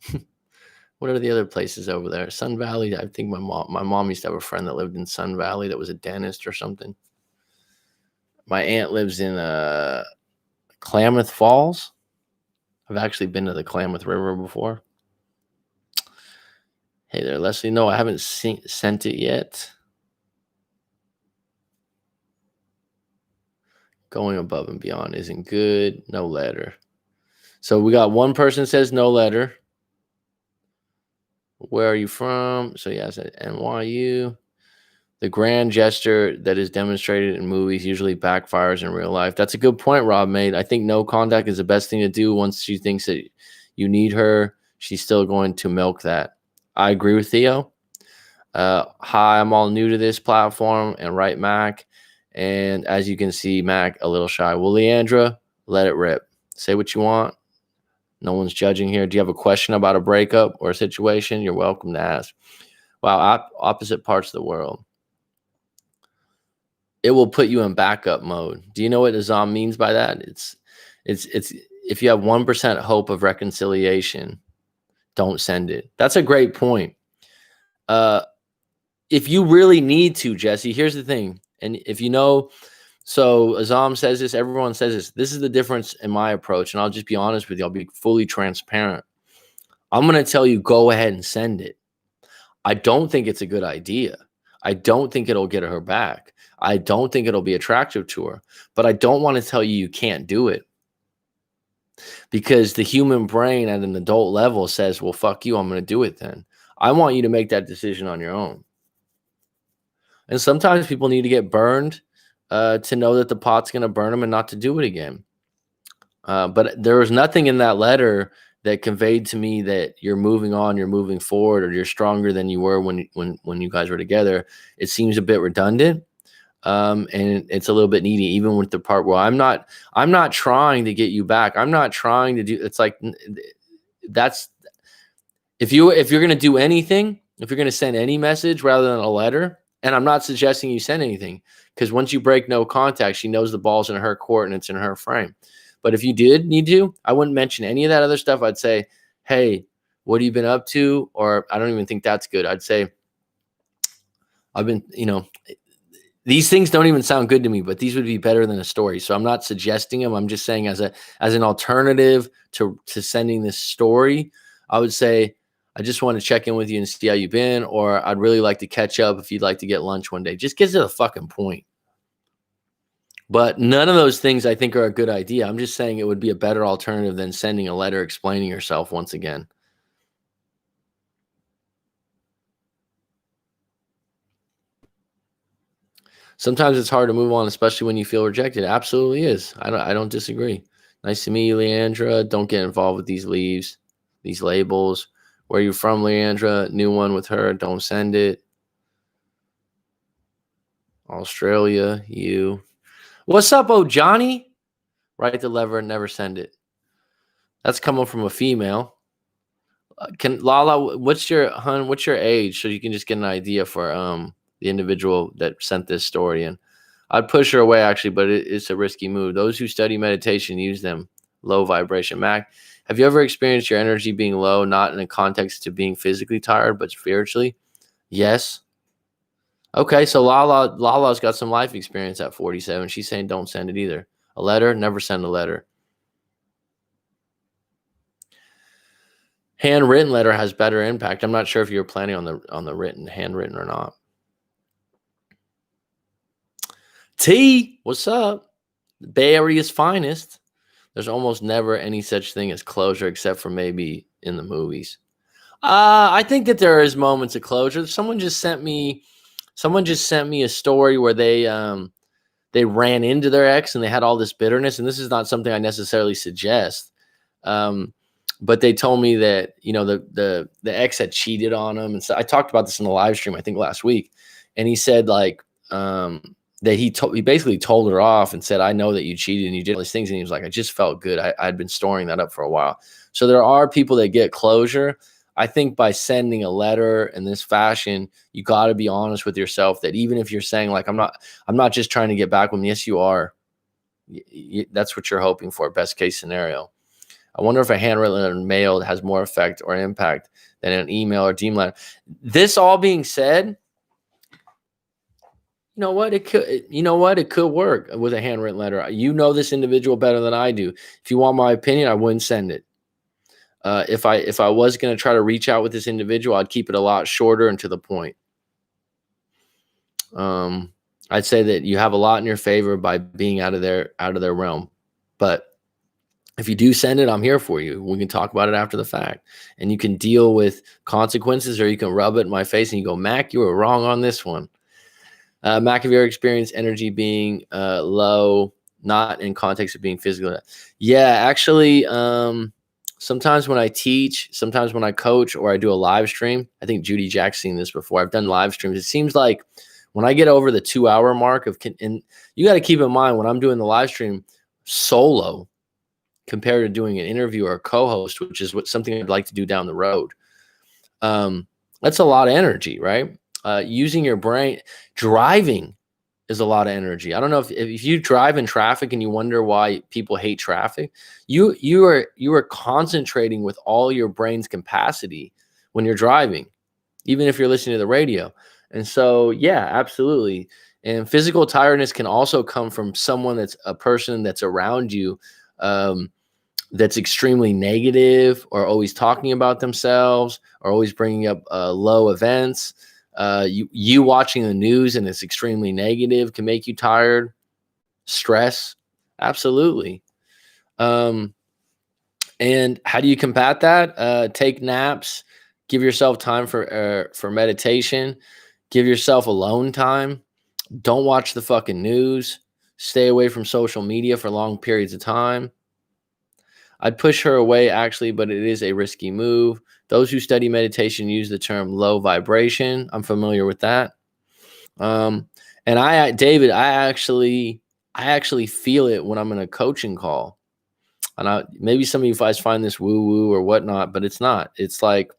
What are the other places over there? Sun Valley. I think my mom used to have a friend that lived in Sun Valley that was a dentist or something. My aunt lives in Klamath Falls. I've actually been to the Klamath River before. Hey there, Leslie. No, I haven't sent it yet. Going above and beyond isn't good. No letter. So we got one person says no letter. Where are you from? So yeah, I said NYU. The grand gesture that is demonstrated in movies usually backfires in real life. That's a good point Rob made. I think no contact is the best thing to do. Once she thinks that you need her, she's still going to milk that. I agree with Theo. Hi, I'm all new to this platform and right, Mac. And as you can see, Mac, a little shy. Well, Leandra, let it rip. Say what you want. No one's judging here. Do you have a question about a breakup or a situation? You're welcome to ask. Wow, opposite parts of the world. It will put you in backup mode. Do you know what Azam means by that? It's if you have 1% hope of reconciliation, don't send it. That's a great point. If you really need to, Jesse, here's the thing. And if you know, so Azam says this, everyone says this. This is the difference in my approach. And I'll just be honest with you. I'll be fully transparent. I'm going to tell you, go ahead and send it. I don't think it's a good idea. I don't think it'll get her back. I don't think it'll be attractive to her. But I don't want to tell you can't do it. Because the human brain at an adult level says, well, fuck you, I'm going to do it then. I want you to make that decision on your own. And sometimes people need to get burned to know that the pot's going to burn them and not to do it again. But there was nothing in that letter that conveyed to me that you're moving on, you're moving forward, or you're stronger than you were when you guys were together. It seems a bit redundant. And it's a little bit needy, even with the part where I'm not trying to get you back. I'm not trying to do. It's like that's if you're going to do anything, if you're going to send any message rather than a letter. And I'm not suggesting you send anything, because once you break no contact, she knows the ball's in her court and it's in her frame. But if you did need to, I wouldn't mention any of that other stuff. I'd say, hey, what have you been up to? Or I don't even think that's good. I'd say, I've been, these things don't even sound good to me, but these would be better than a story. So I'm not suggesting them. I'm just saying as an alternative to sending this story, I would say, I just want to check in with you and see how you've been, or I'd really like to catch up if you'd like to get lunch one day. Just get to the fucking point. But none of those things I think are a good idea. I'm just saying it would be a better alternative than sending a letter explaining yourself once again. Sometimes it's hard to move on, especially when you feel rejected. It absolutely is. I don't disagree. Nice to meet you, Leandra. Don't get involved with these labels. Where are you from, Leandra? New one with her. Don't send it. Australia, you. What's up, oh Johnny? Write the lever and never send it. That's coming from a female. Can Lala, what's your age, so you can just get an idea for the individual that sent this story in. I'd push her away actually, but it's a risky move. Those who study meditation use them. Low vibration. Mac, have you ever experienced your energy being low, not in a context to being physically tired, but spiritually? Yes. Okay, so Lala's got some life experience at 47. She's saying don't send it either. A letter, never send a letter. Handwritten letter has better impact. I'm not sure if you're planning on the handwritten or not. T, what's up? Bay Area's finest. There's almost never any such thing as closure except for maybe in the movies. I think that there is moments of closure. Someone just sent me a story where they ran into their ex and they had all this bitterness, and this is not something I necessarily suggest. Um, but they told me that the ex had cheated on him, and so I talked about this in the live stream I think last week, and he said like that he basically told her off and said, I know that you cheated and you did all these things, and he was like, I just felt good. I'd been storing that up for a while. So there are people that get closure. I think by sending a letter in this fashion, you got to be honest with yourself that even if you're saying like I'm not just trying to get back with them. Yes, you are. That's what you're hoping for. Best case scenario. I wonder if a handwritten mail has more effect or impact than an email or DM letter. This all being said, you know what? It could work with a handwritten letter. You know this individual better than I do. If you want my opinion, I wouldn't send it. If I was going to try to reach out with this individual, I'd keep it a lot shorter and to the point. I'd say that you have a lot in your favor by being out of their realm. But if you do send it, I'm here for you. We can talk about it after the fact, and you can deal with consequences, or you can rub it in my face and you go, Mac, you were wrong on this one. Mac, have you ever experienced energy being low, not in context of being physical? Yeah, actually, sometimes when I teach, sometimes when I coach or I do a live stream, I think Judy Jack's seen this before. I've done live streams. It seems like when I get over the 2-hour mark and you got to keep in mind when I'm doing the live stream solo compared to doing an interview or a co-host, which is something I'd like to do down the road. That's a lot of energy, right? Using your brain, driving is a lot of energy. I don't know if you drive in traffic and you wonder why people hate traffic, you are concentrating with all your brain's capacity when you're driving, even if you're listening to the radio. And so, yeah, absolutely. And physical tiredness can also come from someone that's a person that's around you, that's extremely negative or always talking about themselves or always bringing up low events. You watching the news and it's extremely negative can make you tired. Stress, absolutely. And how do you combat that? Take naps. Give yourself time for meditation. Give yourself alone time. Don't watch the fucking news. Stay away from social media for long periods of time. I'd push her away actually, but it is a risky move. Those who study meditation use the term low vibration. I'm familiar with that. And David, I actually feel it when I'm in a coaching call. And maybe some of you guys find this woo woo or whatnot, but it's not. It's like,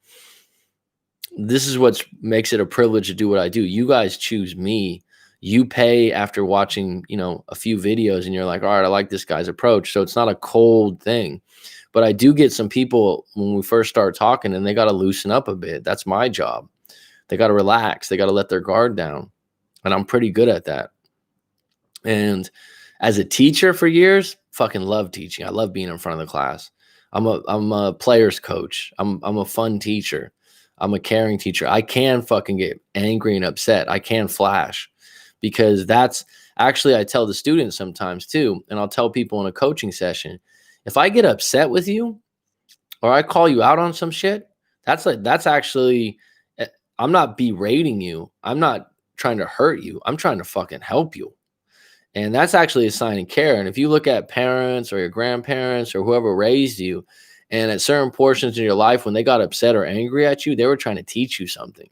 this is what makes it a privilege to do what I do. You guys choose me. You pay after watching, a few videos and you're like, all right, I like this guy's approach. So it's not a cold thing. But I do get some people when we first start talking and they got to loosen up a bit. That's my job. They got to relax. They got to let their guard down. And I'm pretty good at that. And as a teacher for years, fucking love teaching. I love being in front of the class. I'm a player's coach. I'm a fun teacher. I'm a caring teacher. I can fucking get angry and upset. I can flash because that's actually, I tell the students sometimes too, and I'll tell people in a coaching session, if I get upset with you or I call you out on some shit, that's actually, I'm not berating you. I'm not trying to hurt you. I'm trying to fucking help you. And that's actually a sign of care. And if you look at parents or your grandparents or whoever raised you, and at certain portions in your life, when they got upset or angry at you, they were trying to teach you something.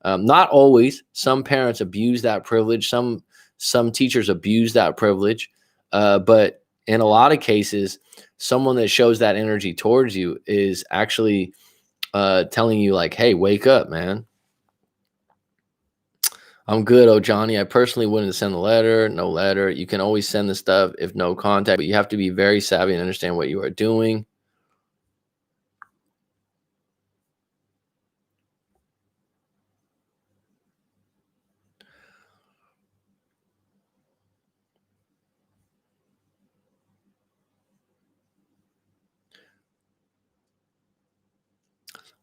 Not always. Some parents abuse that privilege. Some teachers abuse that privilege. But in a lot of cases, someone that shows that energy towards you is actually telling you like, hey, wake up, man. I'm good, oh Johnny. I personally wouldn't send a letter, no letter. You can always send the stuff if no contact, but you have to be very savvy and understand what you are doing.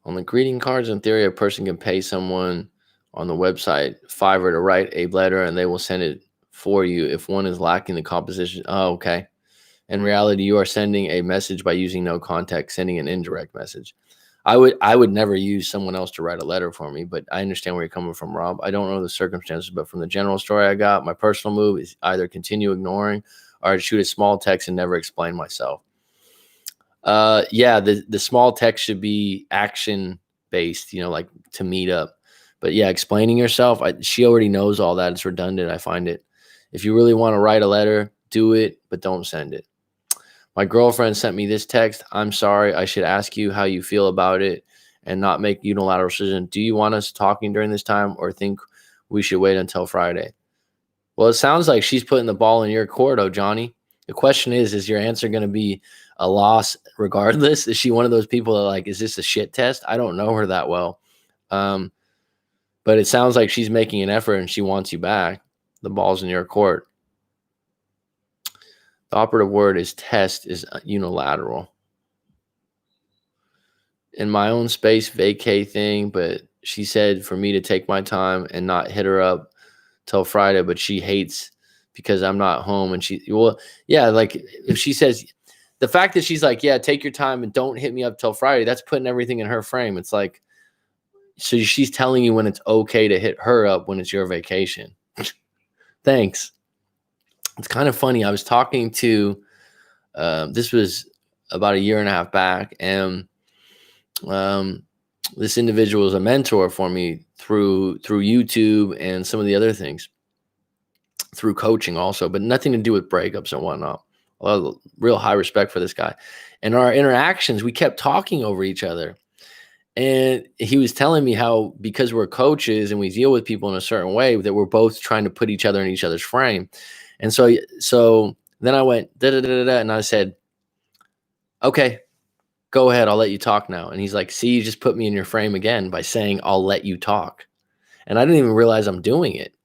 On the greeting cards, in theory, a person can pay someone on the website Fiverr to write a letter and they will send it for you if one is lacking the composition. Oh, okay. In reality, you are sending a message by using no context, sending an indirect message. I would never use someone else to write a letter for me, but I understand where you're coming from, Rob. I don't know the circumstances, but from the general story I got, my personal move is either continue ignoring or shoot a small text and never explain myself. Yeah, the small text should be action based, like to meet up. But yeah, explaining yourself, she already knows all that. It's redundant. I find it. If you really want to write a letter, do it, but don't send it. My girlfriend sent me this text. I'm sorry. I should ask you how you feel about it and not make unilateral decision. Do you want us talking during this time or think we should wait until Friday? Well, it sounds like she's putting the ball in your court, oh, Johnny. The question is your answer going to be a loss regardless? Is she one of those people that like, is this a shit test? I don't know her that well. But it sounds like she's making an effort and she wants you back. The ball's in your court. The operative word is test is unilateral. In my own space, vacay thing, but she said for me to take my time and not hit her up till Friday, but she hates because I'm not home. And like if she says, the fact that she's like, yeah, take your time and don't hit me up till Friday, that's putting everything in her frame. It's like, so she's telling you when it's okay to hit her up when it's your vacation. Thanks. It's kind of funny. I was talking to, this was about a year and a half back, and this individual is a mentor for me through YouTube and some of the other things, through coaching also, but nothing to do with breakups and whatnot. Real high respect for this guy. And our interactions, we kept talking over each other. And he was telling me how, because we're coaches and we deal with people in a certain way, that we're both trying to put each other in each other's frame. And so then I went, da, da, da, da, da, and I said, okay, go ahead. I'll let you talk now. And he's like, see, you just put me in your frame again by saying, I'll let you talk. And I didn't even realize I'm doing it.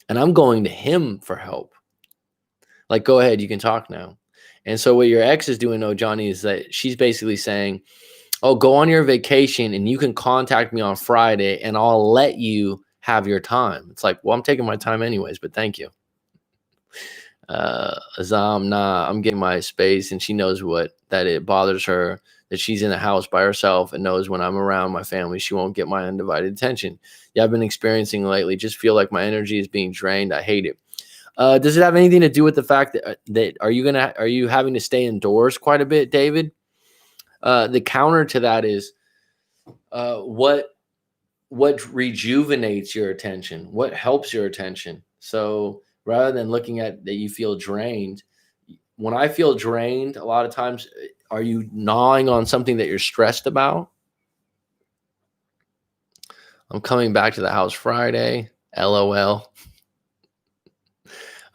And I'm going to him for help. Like, go ahead, you can talk now. And so what your ex is doing, though, Johnny, is that she's basically saying, oh, go on your vacation and you can contact me on Friday and I'll let you have your time. It's like, well, I'm taking my time anyways, but thank you. Azam, nah, I'm getting my space, and she knows that it bothers her that she's in the house by herself and knows when I'm around my family, she won't get my undivided attention. Yeah, I've been experiencing lately, just feel like my energy is being drained. I hate it. Does it have anything to do with the fact that are you having to stay indoors quite a bit, David? The counter to that is what rejuvenates your attention, what helps your attention. So rather than looking at that you feel drained, when I feel drained, a lot of times, are you gnawing on something that you're stressed about? I'm coming back to the house Friday. LOL.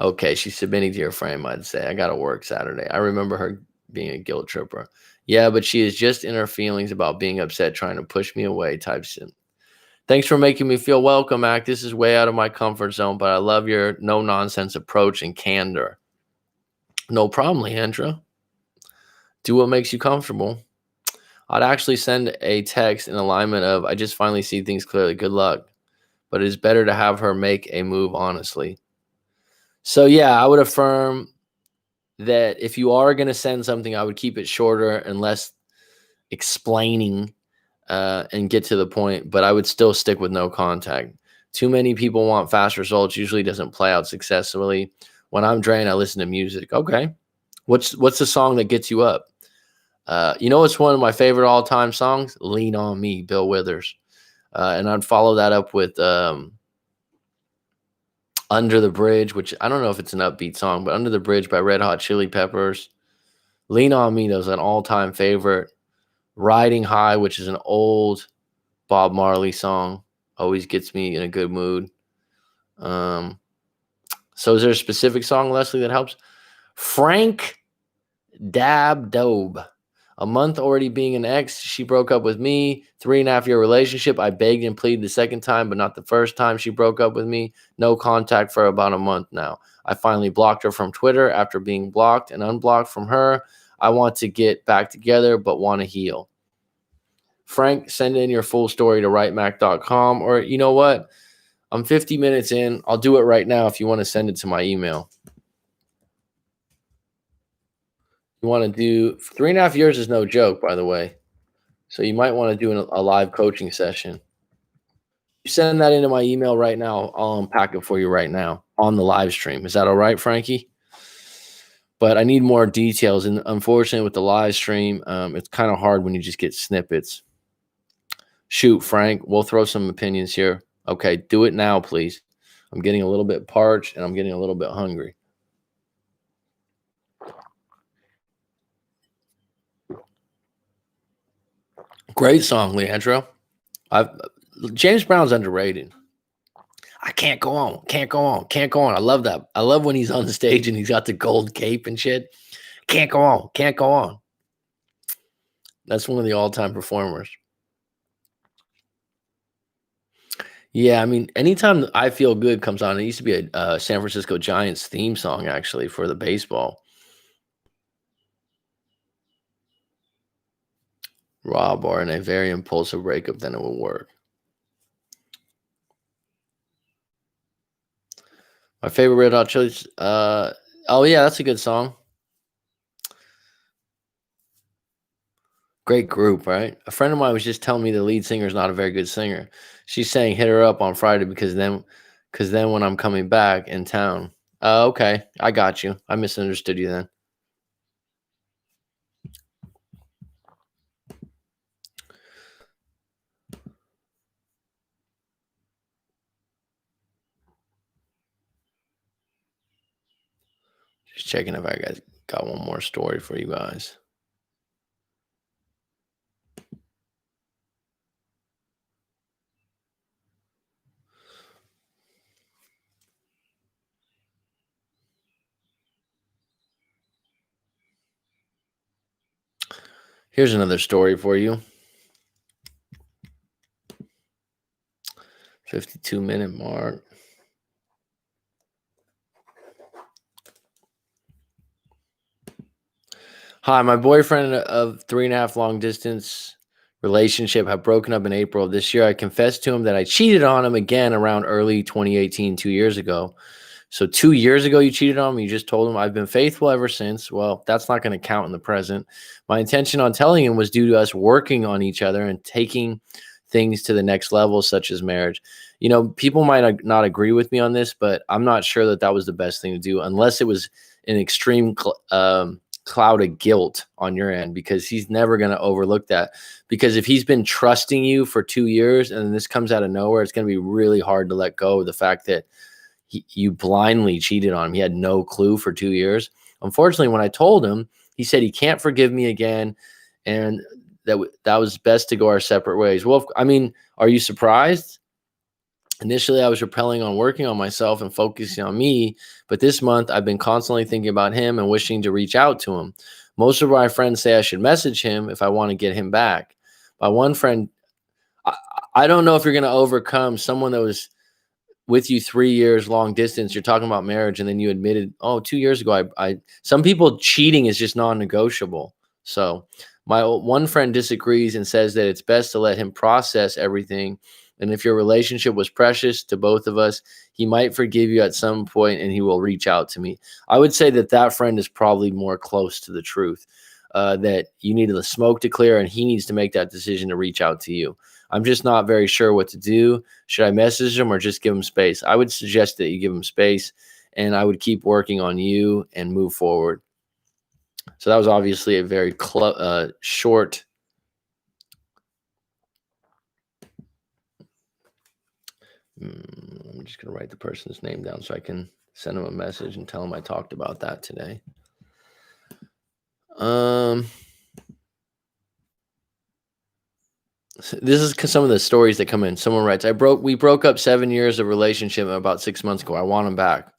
Okay, she's submitting to your frame, I'd say. I got to work Saturday. I remember her being a guilt tripper. Yeah, but she is just in her feelings about being upset, trying to push me away type shit. Thanks for making me feel welcome, Mac. This is way out of my comfort zone, but I love your no-nonsense approach and candor. No problem, Leandra. Do what makes you comfortable. I'd actually send a text in alignment of, I just finally see things clearly. Good luck. But it is better to have her make a move honestly. So, yeah, I would affirm that if you are going to send something, I would keep it shorter and less explaining and get to the point, but I would still stick with no contact. Too many people want fast results, usually doesn't play out successfully. When I'm drained, I listen to music. Okay. What's the song that gets you up? It's one of my favorite all-time songs? Lean on Me, Bill Withers. And I'd follow that up with Under the Bridge, which I don't know if it's an upbeat song, but Under the Bridge by Red Hot Chili Peppers. Lean on Me, is an all-time favorite. Riding High, which is an old Bob Marley song, always gets me in a good mood. So is there a specific song, Leslie, that helps? Frank Dab Dobe. A month already being an ex. She broke up with me. 3.5-year relationship. I begged and pleaded the second time, but not the first time she broke up with me. No contact for about a month now. I finally blocked her from Twitter after being blocked and unblocked from her. I want to get back together, but want to heal. Frank, send in your full story to writemac.com. Or you know what? I'm 50 minutes in. I'll do it right now if you want to send it to my email. You want to do 3.5 years is no joke, by the way. So you might want to do a live coaching session. You send that into my email right now. I'll unpack it for you right now on the live stream. Is that all right, Frankie? But I need more details. And unfortunately, with the live stream, it's kind of hard when you just get snippets. Shoot, Frank, we'll throw some opinions here. Okay, do it now, please. I'm getting a little bit parched and I'm getting a little bit hungry. Great song, Leandro. James Brown's underrated. I can't go on, can't go on, can't go on. I love that. I love when he's on the stage and he's got the gold cape and shit. Can't go on, can't go on. That's one of the all-time performers. Yeah, I mean, anytime I Feel Good comes on, it used to be a San Francisco Giants theme song, actually, for the baseball. Rob, or in a very impulsive breakup, then it will work. My favorite Red Hot Chili's. Oh yeah, that's a good song. Great group, right? A friend of mine was just telling me the lead singer is not a very good singer. She's saying hit her up on Friday because then when I'm coming back in town. Okay, I got you. I misunderstood you then. Just checking if I got one more story for you guys. Here's another story for you. 52-minute mark. Hi, my boyfriend of 3.5 long distance relationship had broken up in April of this year. I confessed to him that I cheated on him again around early 2018, 2 years ago. So 2 years ago, you cheated on him. You just told him I've been faithful ever since. Well, that's not going to count in the present. My intention on telling him was due to us working on each other and taking things to the next level, such as marriage. You know, people might not agree with me on this, but I'm not sure that that was the best thing to do unless it was an extreme cloud of guilt on your end, because he's never going to overlook that. Because if he's been trusting you for 2 years and this comes out of nowhere, it's going to be really hard to let go of the fact that you blindly cheated on him. He had no clue for 2 years. Unfortunately, when I told him, he said he can't forgive me again, and that was best to go our separate ways. Well, I mean, are you surprised? Initially, I was repelling on working on myself and focusing on me, but this month I've been constantly thinking about him and wishing to reach out to him. Most of my friends say I should message him if I want to get him back. My one friend, I, I don't know if you're going to overcome someone that was with you 3 years long distance. You're talking about marriage, and then you admitted, oh, 2 years ago, I some people cheating is just non-negotiable. So my one friend disagrees and says that it's best to let him process everything. And if your relationship was precious to both of us, he might forgive you at some point and he will reach out to me. I would say that that friend is probably more close to the truth, that you needed the smoke to clear and he needs to make that decision to reach out to you. I'm just not very sure what to do. Should I message him or just give him space? I would suggest that you give him space, and I would keep working on you and move forward. So that was obviously a very short. I'm just going to write the person's name down so I can send him a message and tell him I talked about that today. This is some of the stories that come in. Someone writes, we broke up 7 years of relationship about 6 months ago. I want him back.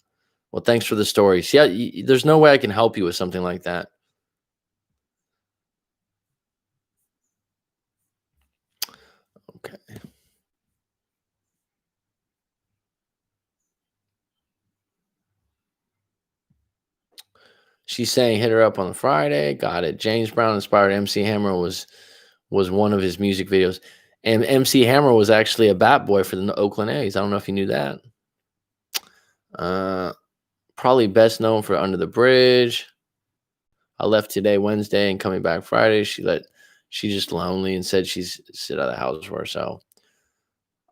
Well, thanks for the stories. Yeah, there's no way I can help you with something like that. Okay. She's saying hit her up on Friday. Got it. James Brown inspired MC Hammer was was one of his music videos. And MC Hammer was actually a bat boy for the Oakland A's. I don't know if you knew that. Uh, Probably best known for Under the Bridge. I left today, Wednesday, and coming back Friday. She's just lonely and said she's sit out of the house for herself.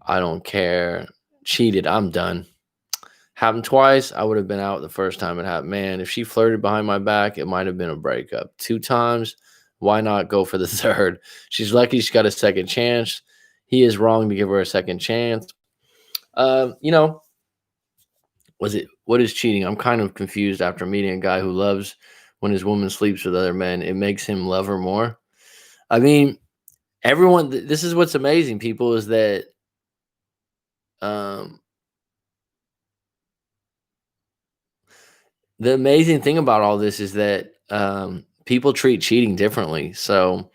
I don't care. Cheated. I'm done. Happened twice. I would have been out the first time it happened. Man, if she flirted behind my back, it might have been a breakup. 2 times. Why not go for the third? She's lucky she got a second chance. He is wrong to give her a second chance. You know, what is cheating? I'm kind of confused after meeting a guy who loves when his woman sleeps with other men. It makes him love her more. I mean, everyone. This is what's amazing, people, is that um, the amazing thing about all this is that people treat cheating differently. So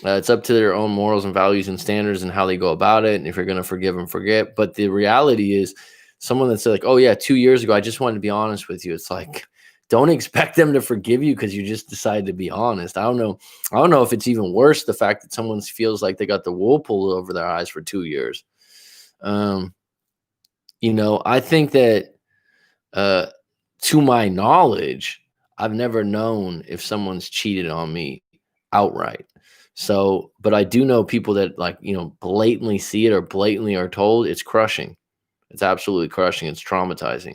it's up to their own morals and values and standards and how they go about it. And if you're going to forgive and forget. But the reality is, someone that's like, oh, yeah, 2 years ago, I just wanted to be honest with you. It's like, don't expect them to forgive you because you just decided to be honest. I don't know. I don't know if it's even worse, the fact that someone feels like they got the wool pulled over their eyes for 2 years. I think that uh, to my knowledge, I've never known if someone's cheated on me outright. So, but I do know people that blatantly see it or blatantly are told. It's crushing. It's absolutely crushing. It's traumatizing.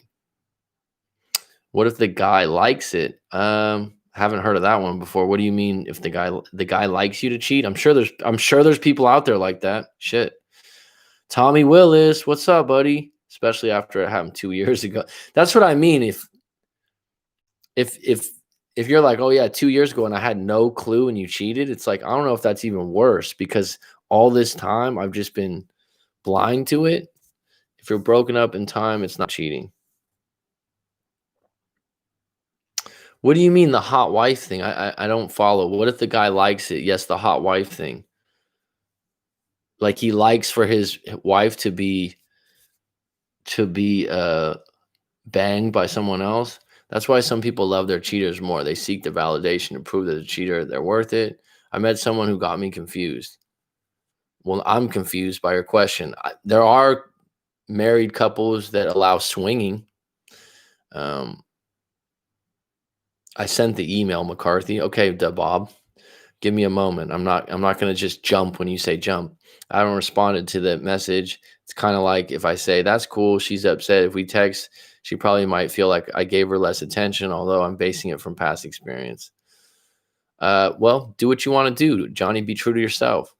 What if the guy likes it? Haven't heard of that one before. What do you mean if the guy likes you to cheat? I'm sure there's people out there like that. Shit. Tommy Willis, what's up, buddy? Especially after it happened 2 years ago. That's what I mean. If you're like, oh yeah, 2 years ago and I had no clue and you cheated, it's like, I don't know if that's even worse because all this time I've just been blind to it. If you're broken up in time, it's not cheating. What do you mean the hot wife thing? I don't follow. What if the guy likes it? Yes, the hot wife thing. Like he likes for his wife to be banged by someone else. That's why some people love their cheaters more. They seek the validation to prove that the cheater, they're worth it. I met someone who got me confused. Well, I'm confused by your question. There are married couples that allow swinging. I sent the email, McCarthy. Okay, Bob, give me a moment. I'm not going to just jump when you say jump. I haven't responded to the message. It's kind of like if I say that's cool, she's upset. If we text, she probably might feel like I gave her less attention, although I'm basing it from past experience. Well, do what you want to do, Johnny. Be true to yourself.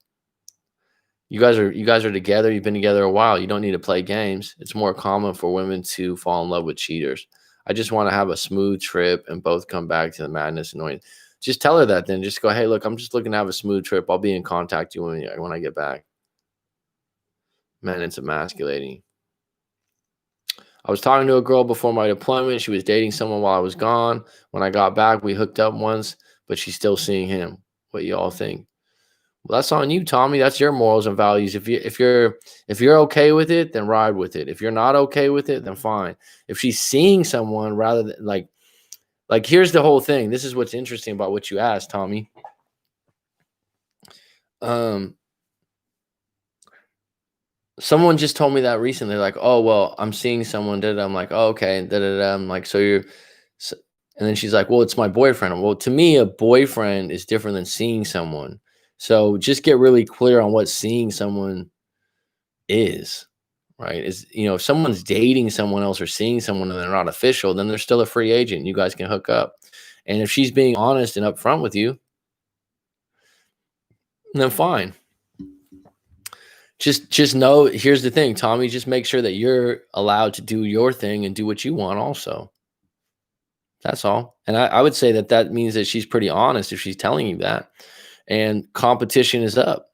You guys are together. You've been together a while. You don't need to play games. It's more common for women to fall in love with cheaters. I just want to have a smooth trip and both come back to the madness and annoyance. Just tell her that then. Just go, hey, look, I'm just looking to have a smooth trip. I'll be in contact with you when I get back. Man, it's emasculating. I was talking to a girl before my deployment. She was dating someone while I was gone. When I got back, we hooked up once, but she's still seeing him. What you all think? Well, that's on you, Tommy. That's your morals and values. If you're okay with it, then ride with it. If you're not okay with it, then fine. If she's seeing someone rather than like here's the whole thing. This is what's interesting about what you asked, Tommy. Someone just told me that recently, like, oh well, I'm seeing someone. I'm like, oh okay, I'm like, and then she's like, well, it's my boyfriend. Well, to me, a boyfriend is different than seeing someone. So just get really clear on what seeing someone is, right? If someone's dating someone else or seeing someone and they're not official, then they're still a free agent. You guys can hook up. And if she's being honest and upfront with you, then fine. Just know, here's the thing, Tommy, just make sure that you're allowed to do your thing and do what you want also. That's all. And I would say that means that she's pretty honest if she's telling you that. And competition is up.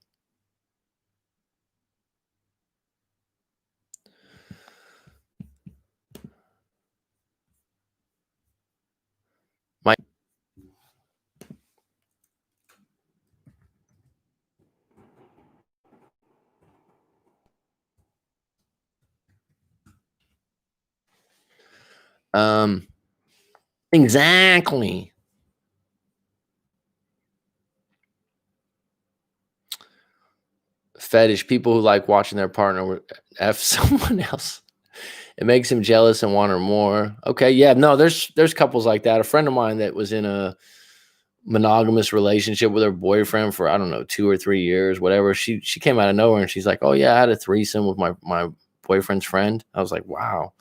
Exactly. fetish, people who like watching their partner f someone else. It makes him jealous and want her more. Okay, yeah, no, there's couples like that. A friend of mine that was in a monogamous relationship with her boyfriend for I don't know 2 or 3 years, whatever. She came out of nowhere and she's like, "Oh yeah, I had a threesome with my boyfriend's friend." I was like, "Wow."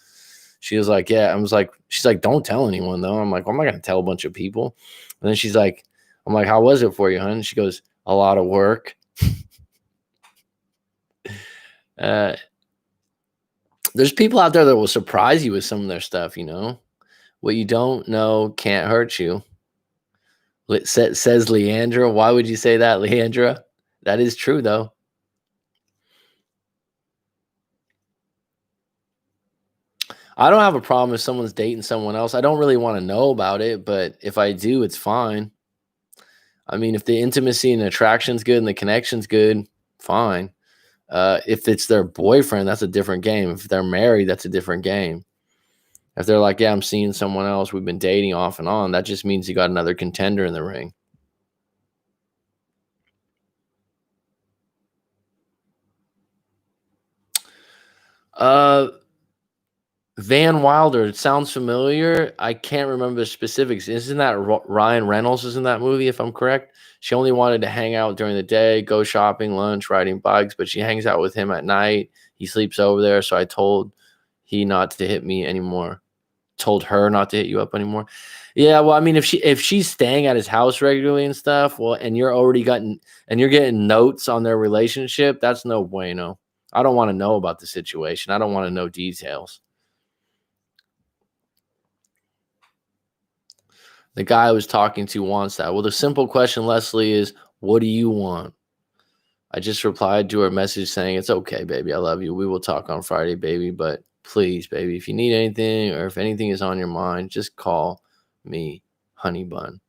She was like, "Yeah." I was like, she's like, "Don't tell anyone though." I'm like, well, "I'm not gonna tell a bunch of people." And then she's like, I'm like, "How was it for you, hun?" She goes, "A lot of work." Uh, there's people out there that will surprise you with some of their stuff. What you don't know can't hurt you. Says Leandra. Why would you say that, Leandra? That is true, though. I don't have a problem if someone's dating someone else. I don't really want to know about it, but if I do, it's fine. I mean, if the intimacy and attraction's good and the connection's good, fine. If it's their boyfriend, that's a different game. If they're married, that's a different game. If they're like, yeah, I'm seeing someone else, we've been dating off and on, that just means you got another contender in the ring. Uh, Van Wilder, it sounds familiar. I can't remember the specifics. Isn't that Ryan Reynolds is in that movie, if I'm correct? She only wanted to hang out during the day, go shopping, lunch, riding bikes, but she hangs out with him at night. He sleeps over there, so I told he not to hit me anymore. Told her not to hit you up anymore. Yeah, well, I mean, if she's staying at his house regularly and stuff, well, and you're getting notes on their relationship, that's no bueno. I don't want to know about the situation. I don't want to know details. The guy I was talking to wants that. Well, the simple question, Leslie, is what do you want? I just replied to her message saying, it's okay, baby. I love you. We will talk on Friday, baby. But please, baby, if you need anything or if anything is on your mind, just call me, honey bun.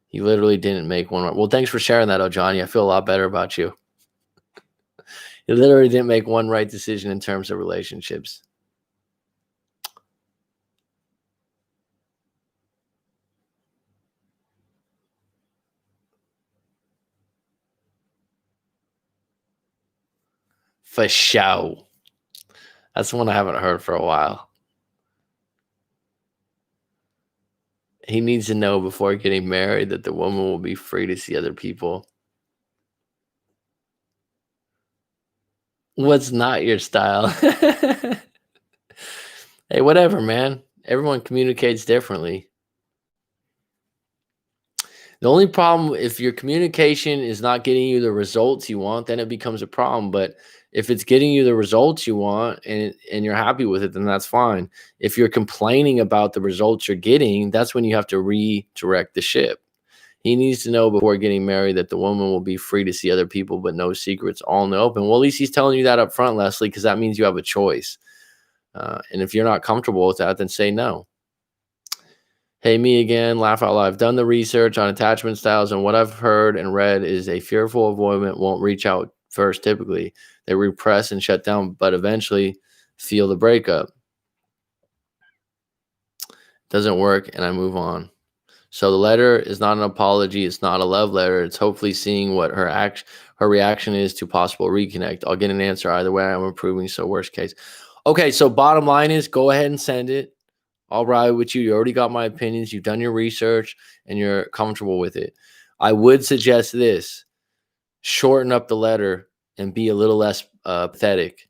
He literally didn't make one. Well, thanks for sharing that, oh Johnny. I feel a lot better about you. He literally didn't make one right decision in terms of relationships. For sure. That's one I haven't heard for a while. He needs to know before getting married that the woman will be free to see other people. What's not your style? Hey, whatever, man. Everyone communicates differently. The only problem if your communication is not getting you the results you want, then it becomes a problem. But if it's getting you the results you want and you're happy with it, then that's fine. If you're complaining about the results you're getting, that's when you have to redirect the ship. He needs to know before getting married that the woman will be free to see other people, but no secrets, all in the open. Well, at least he's telling you that up front, Leslie, because that means you have a choice. And if you're not comfortable with that, then say no. Hey, me again, laugh out loud. I've done the research on attachment styles, and what I've heard and read is a fearful avoidant won't reach out first typically. They repress and shut down, but eventually feel the breakup. Doesn't work, and I move on. So the letter is not an apology. It's not a love letter. It's hopefully seeing what her reaction is to possible reconnect. I'll get an answer either way. I'm improving. So worst case. Okay. So bottom line is go ahead and send it. I'll ride with you. You already got my opinions. You've done your research and you're comfortable with it. I would suggest this: shorten up the letter and be a little less pathetic.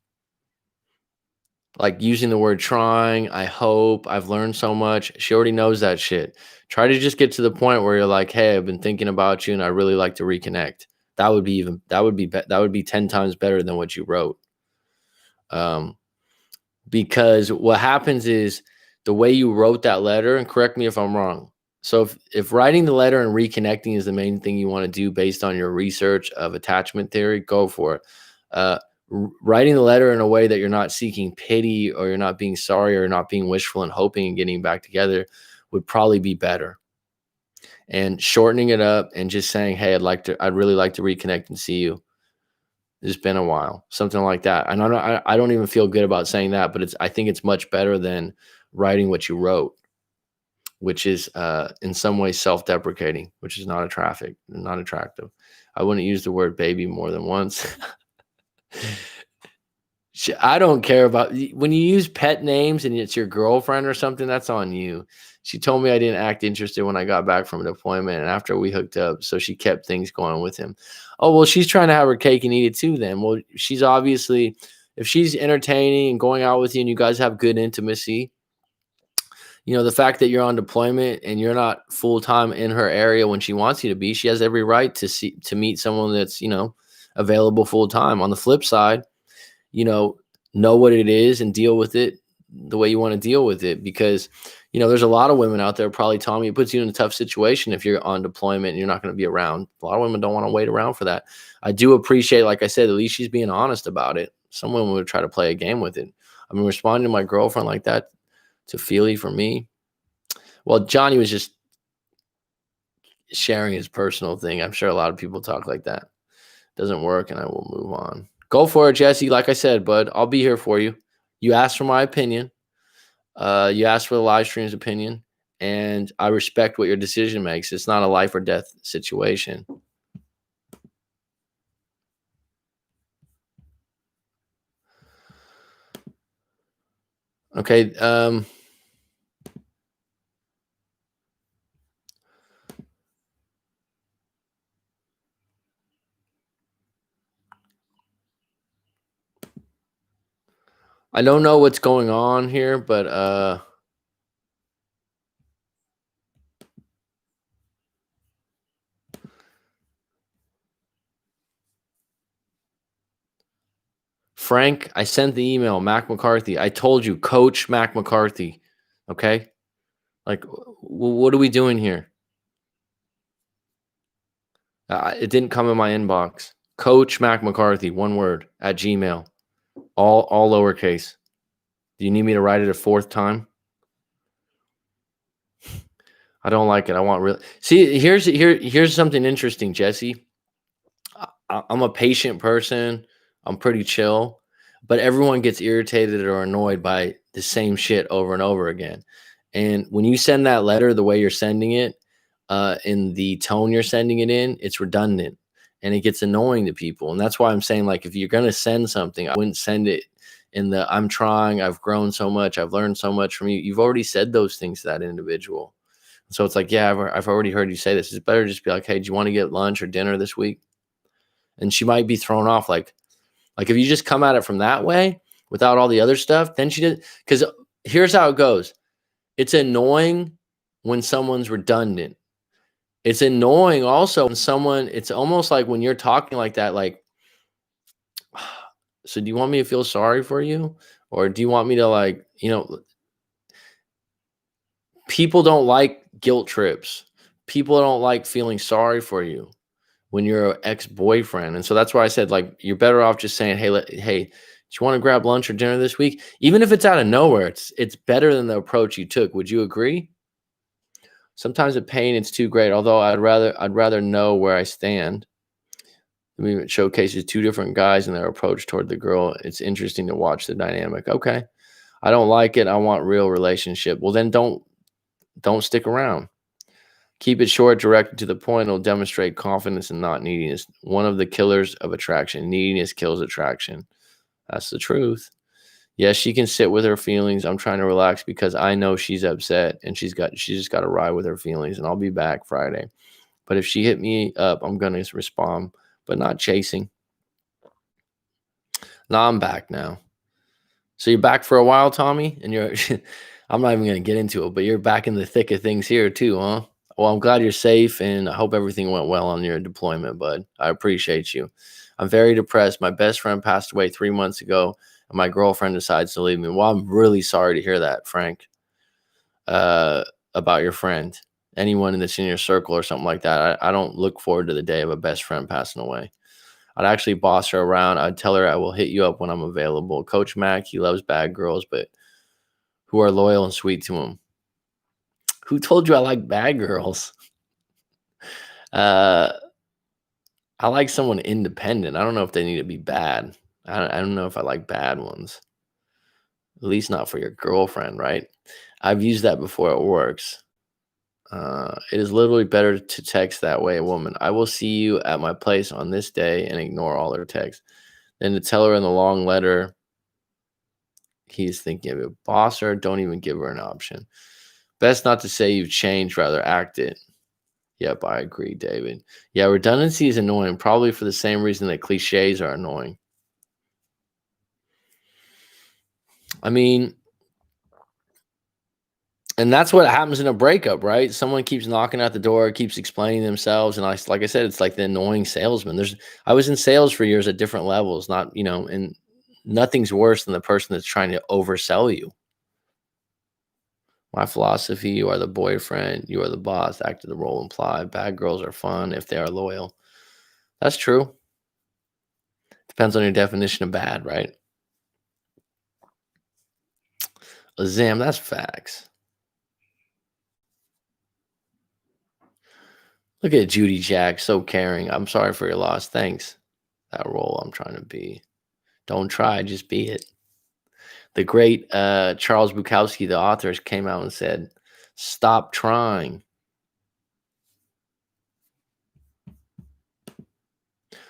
Like using the word trying, I hope, I've learned so much. She already knows that shit. Try to just get to the point where you're like, hey, I've been thinking about you and I really like to reconnect. That would be 10 times better than what you wrote. Because what happens is the way you wrote that letter, and correct me if I'm wrong. So if writing the letter and reconnecting is the main thing you want to do based on your research of attachment theory, go for it. Writing the letter in a way that you're not seeking pity or you're not being sorry or not being wishful and hoping and getting back together would probably be better. And shortening it up and just saying, hey, I'd really like to reconnect and see you. It's been a while, something like that. And I don't even feel good about saying that, but I think it's much better than writing what you wrote, which is in some ways self-deprecating, which is not attractive. I wouldn't use the word baby more than once. I don't care about when you use pet names and it's your girlfriend or something, that's on you. She told me I didn't act interested when I got back from a deployment and after we hooked up, so she kept things going with him. Oh, well, she's trying to have her cake and eat it too then. Well, she's obviously if she's entertaining and going out with you and you guys have good intimacy, the fact that you're on deployment and you're not full time in her area when she wants you to be, she has every right to meet someone that's, available full time. On the flip side, you know what it is and deal with it the way you want to deal with it because there's a lot of women out there probably telling me it puts you in a tough situation if you're on deployment and you're not going to be around. A lot of women don't want to wait around for that. I do appreciate, like I said, at least she's being honest about it. Some women would try to play a game with it. I mean, responding to my girlfriend like that to Feely for me, well, Johnny was just sharing his personal thing. I'm sure a lot of people talk like that. Doesn't work and I will move on. Go for it, Jesse. Like I said, bud, I'll be here for you. You asked for my opinion. You asked for the live stream's opinion, and I respect what your decision makes. It's not a life or death situation. Okay. I don't know what's going on here, but Frank, I sent the email, Mac McCarthy. I told you, Coach Mac McCarthy. Okay? Like, what are we doing here? It didn't come in my inbox. Coach Mac McCarthy, one word, at Gmail. All lowercase. Do you need me to write it a fourth time? I don't like it. I want real. See, here's something interesting, Jesse. I'm a patient person. I'm pretty chill, but everyone gets irritated or annoyed by the same shit over and over again. And when you send that letter the way you're sending it, in the tone you're sending it in, it's redundant and it gets annoying to people. And that's why I'm saying, like, if you're gonna send something, I wouldn't send it in the I'm trying, I've grown so much, I've learned so much from you. You've already said those things to that individual. So it's like, yeah, I've already heard you say this. It's better to just be like, hey, do you want to get lunch or dinner this week? And she might be thrown off. Like if you just come at it from that way without all the other stuff, then she did. Because here's how it goes. It's annoying when someone's redundant. It's annoying also when it's almost like when you're talking like that, like, so do you want me to feel sorry for you? Or do you want me to, like, people don't like guilt trips. People don't like feeling sorry for you when you're an ex-boyfriend. And so that's why I said, like, you're better off just saying, hey, do you want to grab lunch or dinner this week? Even if it's out of nowhere, it's better than the approach you took. Would you agree? Sometimes the pain is too great, although I'd rather know where I stand. I mean, it showcases two different guys and their approach toward the girl. It's interesting to watch the dynamic. Okay. I don't like it. I want real relationship. Well, then don't stick around. Keep it short, direct to the point. It'll demonstrate confidence and not neediness. One of the killers of attraction. Neediness kills attraction. That's the truth. Yes, she can sit with her feelings. I'm trying to relax because I know she's upset and she's just got to ride with her feelings. And I'll be back Friday. But if she hit me up, I'm gonna respond, but not chasing. Now I'm back now. So you're back for a while, Tommy, and you're. I'm not even gonna get into it, but you're back in the thick of things here too, huh? Well, I'm glad you're safe, and I hope everything went well on your deployment, bud. I appreciate you. I'm very depressed. My best friend passed away 3 months ago, and my girlfriend decides to leave me. Well, I'm really sorry to hear that, Frank, about your friend. Anyone that's in your circle or something like that. I don't look forward to the day of a best friend passing away. I'd actually boss her around. I'd tell her I will hit you up when I'm available. Coach Mac, he loves bad girls, but who are loyal and sweet to him. Who told you I like bad girls? I like someone independent. I don't know if they need to be bad. I don't know if I like bad ones. At least not for your girlfriend, right? I've used that before. It works. It is literally better to text that way, a woman. I will see you at my place on this day and ignore all her texts. Then to tell her in the long letter, he's thinking of it. Boss her, don't even give her an option. Best not to say you've changed, rather act it. Yep, I agree, David. Yeah, redundancy is annoying, probably for the same reason that cliches are annoying. I mean, and that's what happens in a breakup, right? Someone keeps knocking at the door, keeps explaining themselves, and like I said, it's like the annoying salesman. I was in sales for years at different levels, not, and nothing's worse than the person that's trying to oversell you. My philosophy: you are the boyfriend, you are the boss. Act of the role implied. Bad girls are fun if they are loyal. That's true. Depends on your definition of bad, right? Azam, that's facts. Look at Judy Jack, so caring. I'm sorry for your loss. Thanks. That role I'm trying to be. Don't try, just be it. The great Charles Bukowski, the author, came out and said, stop trying.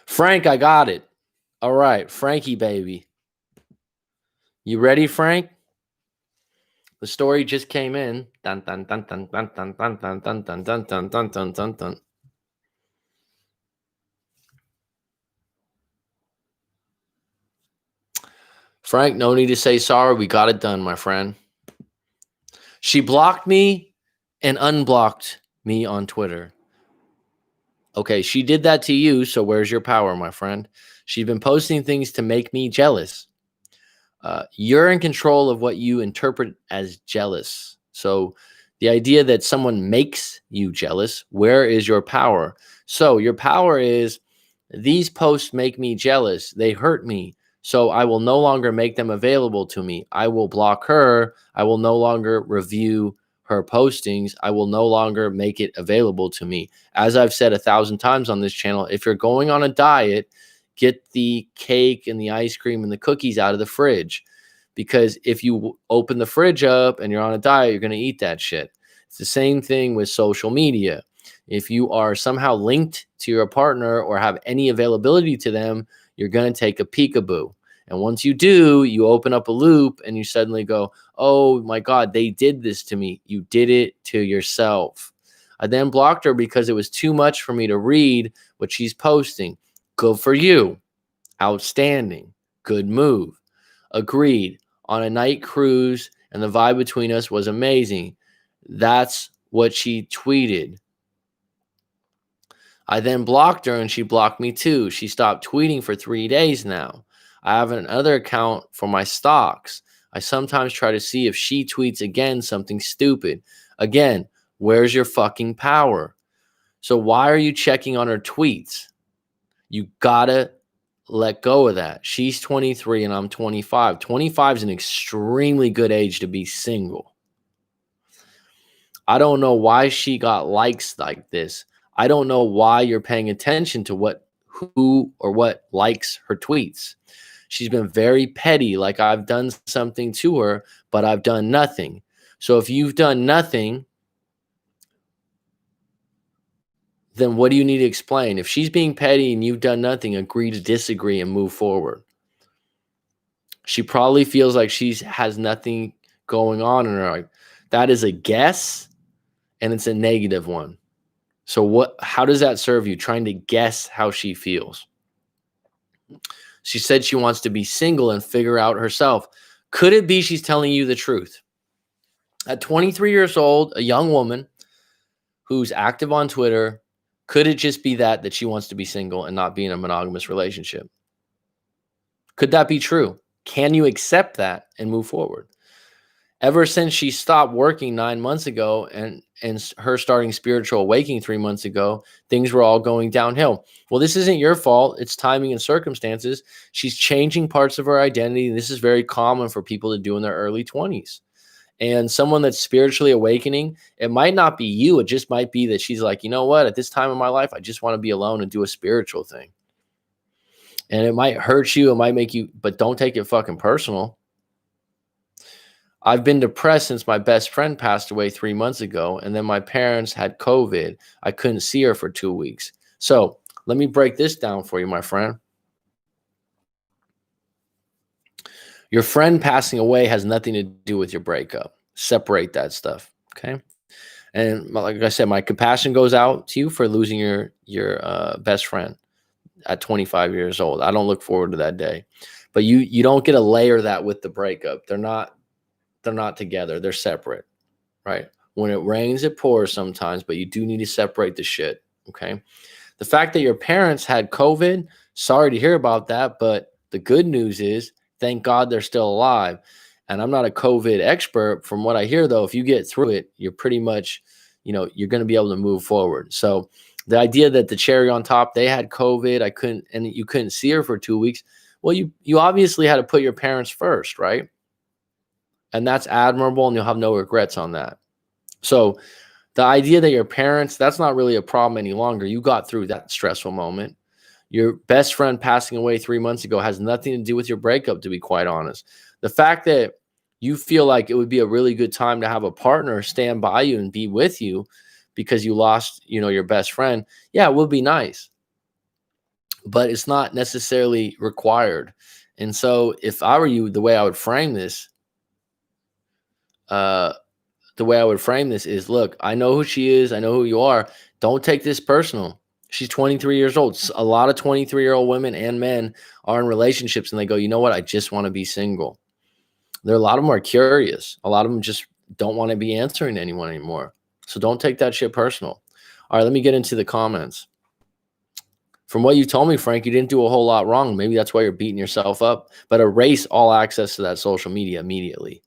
Frank, I got it. All right, Frankie, baby. You ready, Frank? The story just came in. Dun, dun, dun, dun, dun, dun, dun, dun, dun, dun, dun, dun, dun, dun, dun, dun. Frank, no need to say sorry. We got it done, my friend. She blocked me and unblocked me on Twitter. Okay, she did that to you, so where's your power, my friend? She's been posting things to make me jealous. You're in control of what you interpret as jealous. So the idea that someone makes you jealous, where is your power? So your power is, these posts make me jealous. They hurt me. So I will no longer make them available to me. I will block her. I will no longer review her postings. I will no longer make it available to me. As I've said 1,000 times on this channel, if you're going on a diet, get the cake and the ice cream and the cookies out of the fridge. Because if you open the fridge up and you're on a diet, you're going to eat that shit. It's the same thing with social media. If you are somehow linked to your partner or have any availability to them, you're going to take a peekaboo. And once you do, you open up a loop and you suddenly go, oh my God, they did this to me. You did it to yourself. I then blocked her because it was too much for me to read what she's posting. Good for you. Outstanding. Good move. Agreed. On a night cruise, and the vibe between us was amazing. That's what she tweeted. I then blocked her and she blocked me too. She stopped tweeting for 3 days now. I have another account for my stocks. I sometimes try to see if she tweets again something stupid. Again, where's your fucking power? So why are you checking on her tweets? You gotta let go of that. She's 23 and I'm 25. 25 is an extremely good age to be single. I don't know why she got likes like this. I don't know why you're paying attention to who or what likes her tweets. She's been very petty, like I've done something to her, but I've done nothing. So if you've done nothing, then what do you need to explain? If she's being petty and you've done nothing, agree to disagree and move forward. She probably feels like she has nothing going on in her life. That is a guess, and it's a negative one. So how does that serve you? Trying to guess how she feels. She said she wants to be single and figure out herself. Could it be she's telling you the truth? At 23 years old, a young woman who's active on Twitter, could it just be that she wants to be single and not be in a monogamous relationship? Could that be true? Can you accept that and move forward? Ever since she stopped working 9 months ago and her starting spiritual awakening 3 months ago, things were all going downhill. Well, this isn't your fault. It's timing and circumstances. She's changing parts of her identity. And this is very common for people to do in their early 20s. And someone that's spiritually awakening, it might not be you. It just might be that she's like, you know what? At this time in my life, I just want to be alone and do a spiritual thing. And it might hurt you. It might make you, but don't take it fucking personal. I've been depressed since my best friend passed away 3 months ago. And then my parents had COVID. I couldn't see her for 2 weeks. So let me break this down for you, my friend. Your friend passing away has nothing to do with your breakup. Separate that stuff. Okay. And like I said, my compassion goes out to you for losing your best friend at 25 years old. I don't look forward to that day. But you don't get to layer that with the breakup. They're not together. They're separate, right? When it rains, it pours sometimes, but you do need to separate the shit. Okay. The fact that your parents had COVID, sorry to hear about that, but the good news is, thank God they're still alive. And I'm not a COVID expert. From what I hear, though, if you get through it, you're pretty much, you're going to be able to move forward. So the idea that the cherry on top, they had COVID, and you couldn't see her for 2 weeks. Well, you obviously had to put your parents first, right? And that's admirable, and you'll have no regrets on that. So the idea that your parents, that's not really a problem any longer. You got through that stressful moment. Your best friend passing away 3 months ago has nothing to do with your breakup, to be quite honest. The fact that you feel like it would be a really good time to have a partner stand by you and be with you because you lost, your best friend. Yeah, it would be nice, but it's not necessarily required. And so if I were you, the way I would frame this, is, look, I know who she is. I know who you are. Don't take this personal. She's 23 years old. A lot of 23-year-old women and men are in relationships and they go, you know what? I just want to be single. A lot of them are curious. A lot of them just don't want to be answering anyone anymore. So don't take that shit personal. All right, let me get into the comments. From what you told me, Frank, you didn't do a whole lot wrong. Maybe that's why you're beating yourself up. But erase all access to that social media immediately.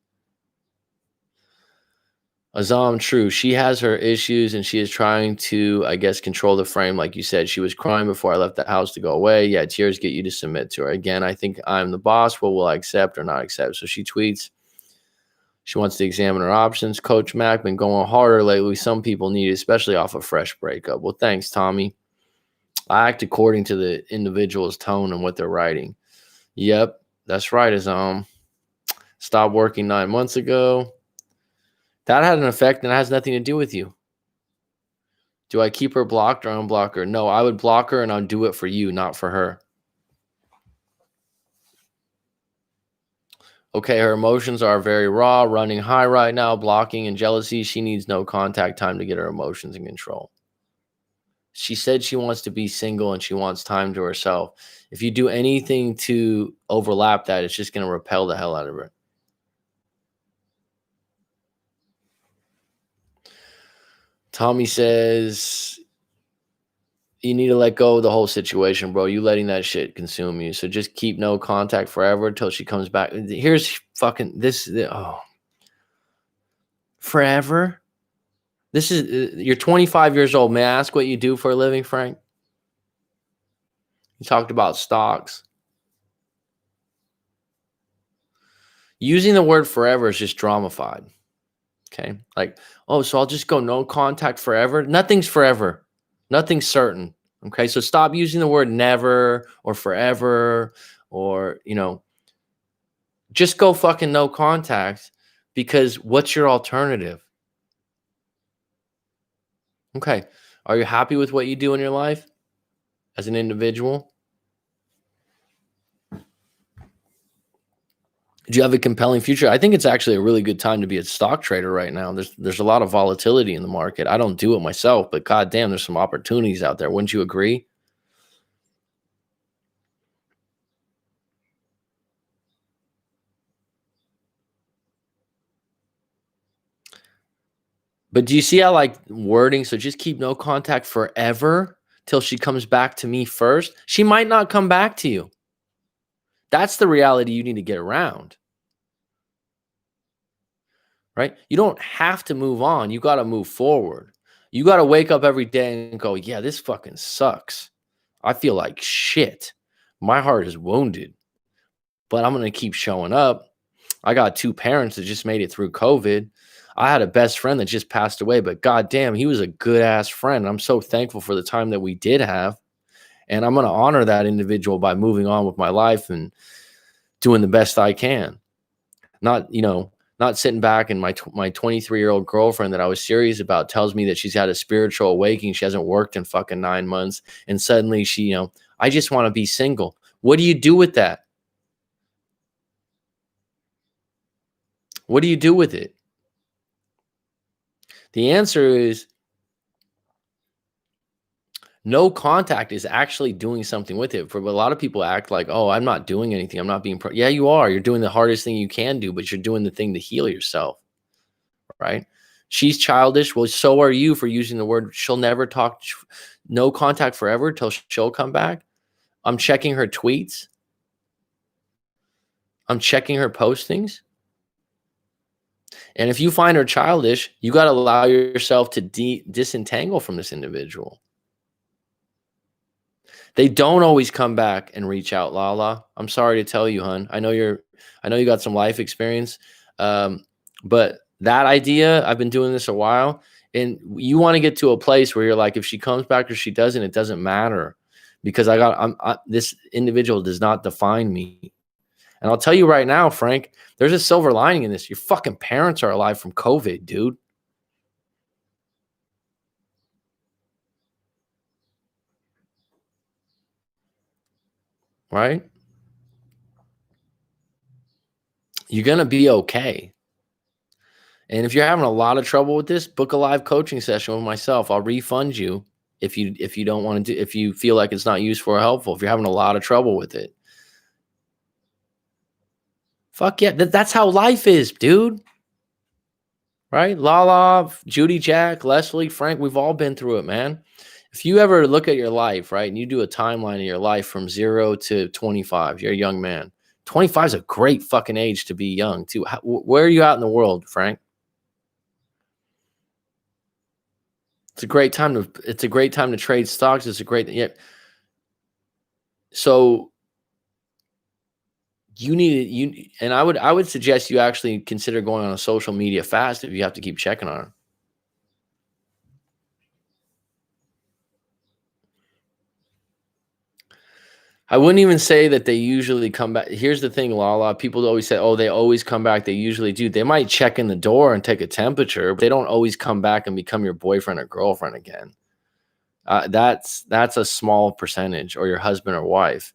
Azam, true. She has her issues and she is trying to, I guess, control the frame. Like you said, she was crying before I left the house to go away. Yeah, tears get you to submit to her. Again, I think I'm the boss. What will I accept or not accept? So she tweets. She wants to examine her options. Coach Mac been going harder lately. Some people need it, especially off a fresh breakup. Well, thanks, Tommy. I act according to the individual's tone and what they're writing. Yep, that's right, Azam. Stopped working 9 months ago. That had an effect and it has nothing to do with you. Do I keep her blocked or unblock her? No, I would block her and I'll do it for you, not for her. Okay, her emotions are very raw, running high right now, blocking and jealousy. She needs no contact time to get her emotions in control. She said she wants to be single and she wants time to herself. If you do anything to overlap that, it's just going to repel the hell out of her. Tommy says, you need to let go of the whole situation, bro. You letting that shit consume you. So just keep no contact forever until she comes back. Here's fucking this. Oh, forever. This is, you're 25 years old. May I ask what you do for a living, Frank? You talked about stocks. Using the word forever is just dramified. Okay. Like, oh, so I'll just go no contact forever. Nothing's forever. Nothing's certain. Okay. So stop using the word never or forever or, just go fucking no contact, because what's your alternative? Okay. Are you happy with what you do in your life as an individual? Do you have a compelling future? I think it's actually a really good time to be a stock trader right now. There's a lot of volatility in the market. I don't do it myself, but goddamn, there's some opportunities out there. Wouldn't you agree? But do you see how like wording? So just keep no contact forever till she comes back to me first. She might not come back to you. That's the reality you need to get around. Right? You don't have to move on. You got to move forward. You got to wake up every day and go, yeah, this fucking sucks. I feel like shit. My heart is wounded, but I'm going to keep showing up. I got 2 parents that just made it through COVID. I had a best friend that just passed away, but goddamn, he was a good ass friend. I'm so thankful for the time that we did have. And I'm going to honor that individual by moving on with my life and doing the best I can. Not sitting back and my 23-year-old girlfriend that I was serious about tells me that she's had a spiritual awakening. She hasn't worked in fucking 9 months. And suddenly she, I just want to be single. What do you do with that? What do you do with it? The answer is no contact is actually doing something with it. For a lot of people act like, oh, I'm not doing anything. I'm not being yeah, you are. You're doing the hardest thing you can do, but you're doing the thing to heal yourself, right? She's childish. Well, so are you for using the word. She'll never talk. No contact forever till she'll come back. I'm checking her tweets. I'm checking her postings. And if you find her childish, you got to allow yourself to disentangle from this individual. They don't always come back and reach out, Lala. I'm sorry to tell you, hun. I know you got some life experience. But that idea, I've been doing this a while, and you want to get to a place where you're like, if she comes back or she doesn't, it doesn't matter, because this individual does not define me. And I'll tell you right now, Frank, there's a silver lining in this. Your fucking parents are alive from COVID, dude. Right? You're going to be okay. And if you're having a lot of trouble with this, book a live coaching session with myself. I'll refund you if you don't want to do, if you feel like it's not useful or helpful, if you're having a lot of trouble with it. Fuck yeah. That's how life is, dude. Right? Lala, Judy, Jack, Leslie, Frank, we've all been through it, man. If you ever look at your life, right, and you do a timeline of your life from 0 to 25, you're a young man. 25 is a great fucking age to be young, too. Where are you at in the world, Frank? It's a great time to trade stocks. It's a great, yeah. So and I would suggest you actually consider going on a social media fast if you have to keep checking on her. I wouldn't even say that they usually come back. Here's the thing, Lala. People always say, oh, they always come back. They usually do. They might check in the door and take a temperature, but they don't always come back and become your boyfriend or girlfriend again. That's a small percentage, or your husband or wife.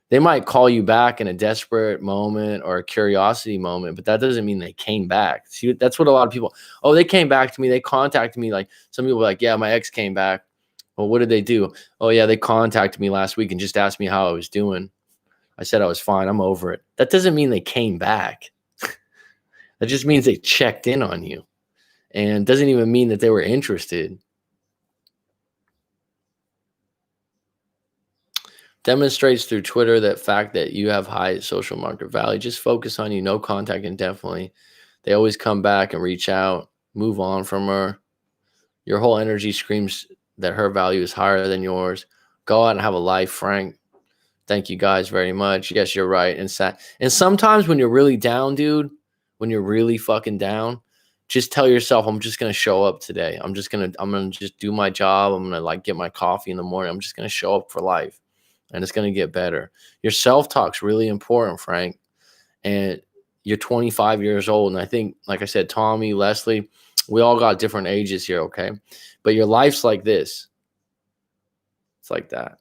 They might call you back in a desperate moment or a curiosity moment, but that doesn't mean they came back. See, that's what a lot of people, oh, they came back to me. They contacted me. Like some people are like, yeah, my ex came back. Well, what did they do? Oh, yeah, they contacted me last week and just asked me how I was doing. I said I was fine. I'm over it. That doesn't mean they came back. That just means they checked in on you, and doesn't even mean that they were interested. Demonstrates through Twitter that fact that you have high social market value. Just focus on you. No contact indefinitely. They always come back and reach out. Move on from her. Your whole energy screams that her value is higher than yours. Go out and have a life, Frank. Thank you guys very much. Yes, you're right. And sometimes when you're really down, dude, when you're really fucking down, just tell yourself, I'm just gonna show up today. I'm gonna just do my job. I'm gonna like get my coffee in the morning. I'm just gonna show up for life. And it's gonna get better. Your self-talk's really important, Frank. And you're 25 years old. And I think, like I said, Tommy, Leslie, we all got different ages here, okay? But your life's like this. It's like that.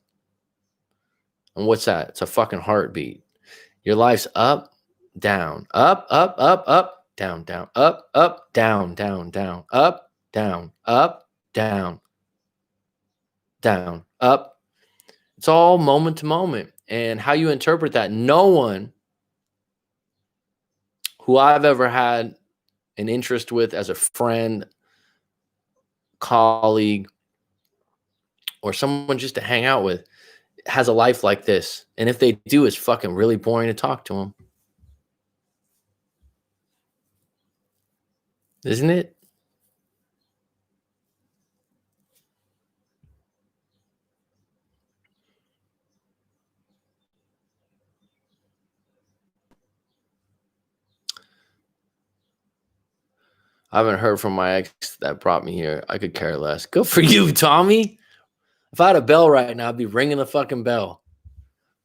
And what's that? It's a fucking heartbeat. Your life's up, down, up, down, down, up, down, down, down, up, down, down, up. It's all moment to moment. And how you interpret that, no one who I've ever had an interest with as a friend, colleague, or someone just to hang out with has a life like this. And if they do, it's fucking really boring to talk to them. Isn't it? I haven't heard from my ex that brought me here. I could care less. Good for you, Tommy. If I had a bell right now, I'd be ringing the fucking bell.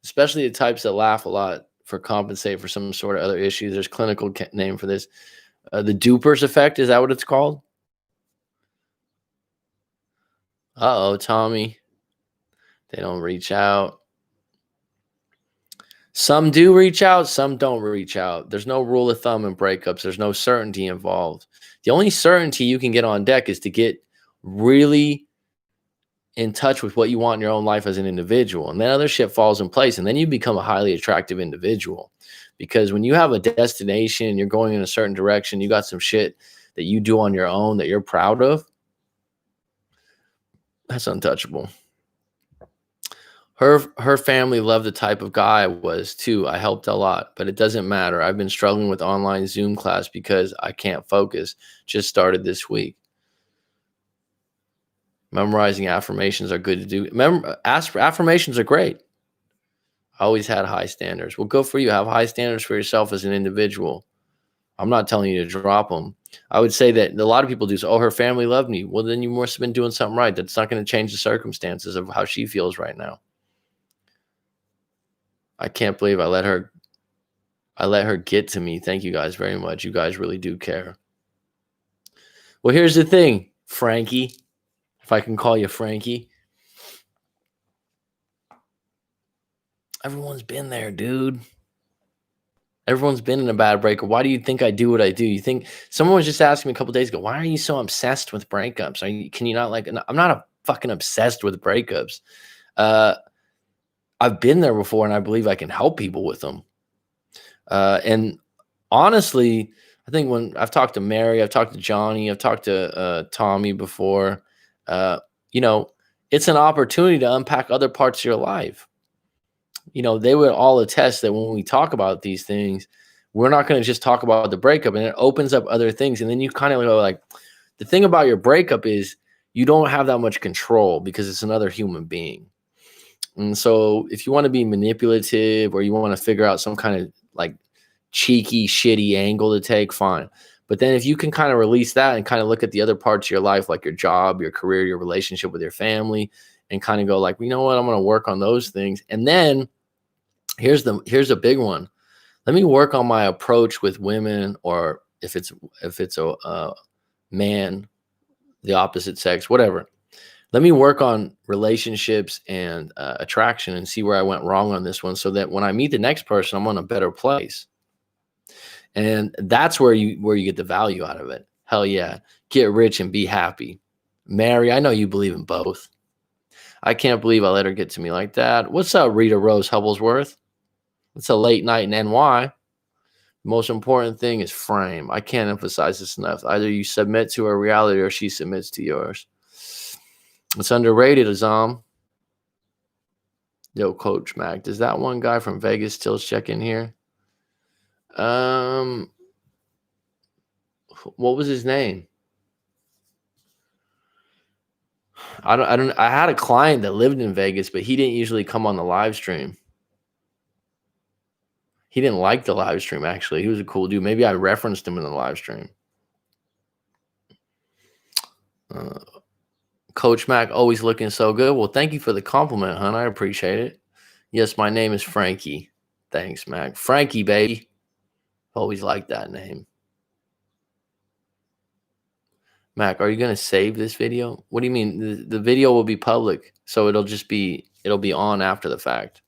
Especially the types that laugh a lot for compensate for some sort of other issues. There's clinical name for this. The dupers effect, is that what it's called? Uh-oh, Tommy. They don't reach out. Some do reach out, some don't reach out. There's no rule of thumb in breakups. There's no certainty involved. The only certainty you can get on deck is to get really in touch with what you want in your own life as an individual. And then other shit falls in place. And then you become a highly attractive individual. Because when you have a destination, you're going in a certain direction, you got some shit that you do on your own that you're proud of, that's untouchable. Her family loved the type of guy I was too. I helped a lot, but it doesn't matter. I've been struggling with online Zoom class because I can't focus. Just started this week. Memorizing affirmations are good to do. Affirmations are great. I always had high standards. Well, go for you. Have high standards for yourself as an individual. I'm not telling you to drop them. I would say that a lot of people do say, oh, her family loved me. Well, then you must have been doing something right. That's not going to change the circumstances of how she feels right now. I can't believe I let her get to me. Thank you guys very much. You guys really do care. Well, here's the thing, Frankie, if I can call you Frankie. Everyone's been there, dude. Everyone's been in a bad breakup. Why do you think I do what I do? You think someone was just asking me a couple days ago, why are you so obsessed with breakups? Can you not like, I'm not fucking obsessed with breakups. I've been there before and I believe I can help people with them. And honestly, I think when I've talked to Mary, I've talked to Johnny, I've talked to Tommy before, it's an opportunity to unpack other parts of your life. They would all attest that when we talk about these things, we're not going to just talk about the breakup, and it opens up other things. And then you kind of go like, the thing about your breakup is you don't have that much control because it's another human being. And so if you want to be manipulative or you want to figure out some kind of like cheeky, shitty angle to take, fine. But then if you can kind of release that and kind of look at the other parts of your life, like your job, your career, your relationship with your family, and kind of go like, you know what, I'm going to work on those things. And then here's a big one. Let me work on my approach with women, or if it's a man, the opposite sex, whatever. Let me work on relationships and attraction and see where I went wrong on this one, so that when I meet the next person, I'm on a better place. And that's where you get the value out of it. Hell yeah. Get rich and be happy. Mary, I know you believe in both. I can't believe I let her get to me like that. What's up, Rita Rose Hubblesworth? It's a late night in NY. The most important thing is frame. I can't emphasize this enough. Either you submit to her reality or she submits to yours. It's underrated, Azam. Yo, Coach Mac. Does that one guy from Vegas still check in here? What was his name? I had a client that lived in Vegas, but he didn't usually come on the live stream. He didn't like the live stream, actually. He was a cool dude. Maybe I referenced him in the live stream. Coach Mac, always looking so good. Well, thank you for the compliment, hon. I appreciate it. Yes, my name is Frankie. Thanks, Mac. Frankie, baby. Always liked that name. Mac, are you going to save this video? What do you mean? The video will be public, so it'll be on after the fact.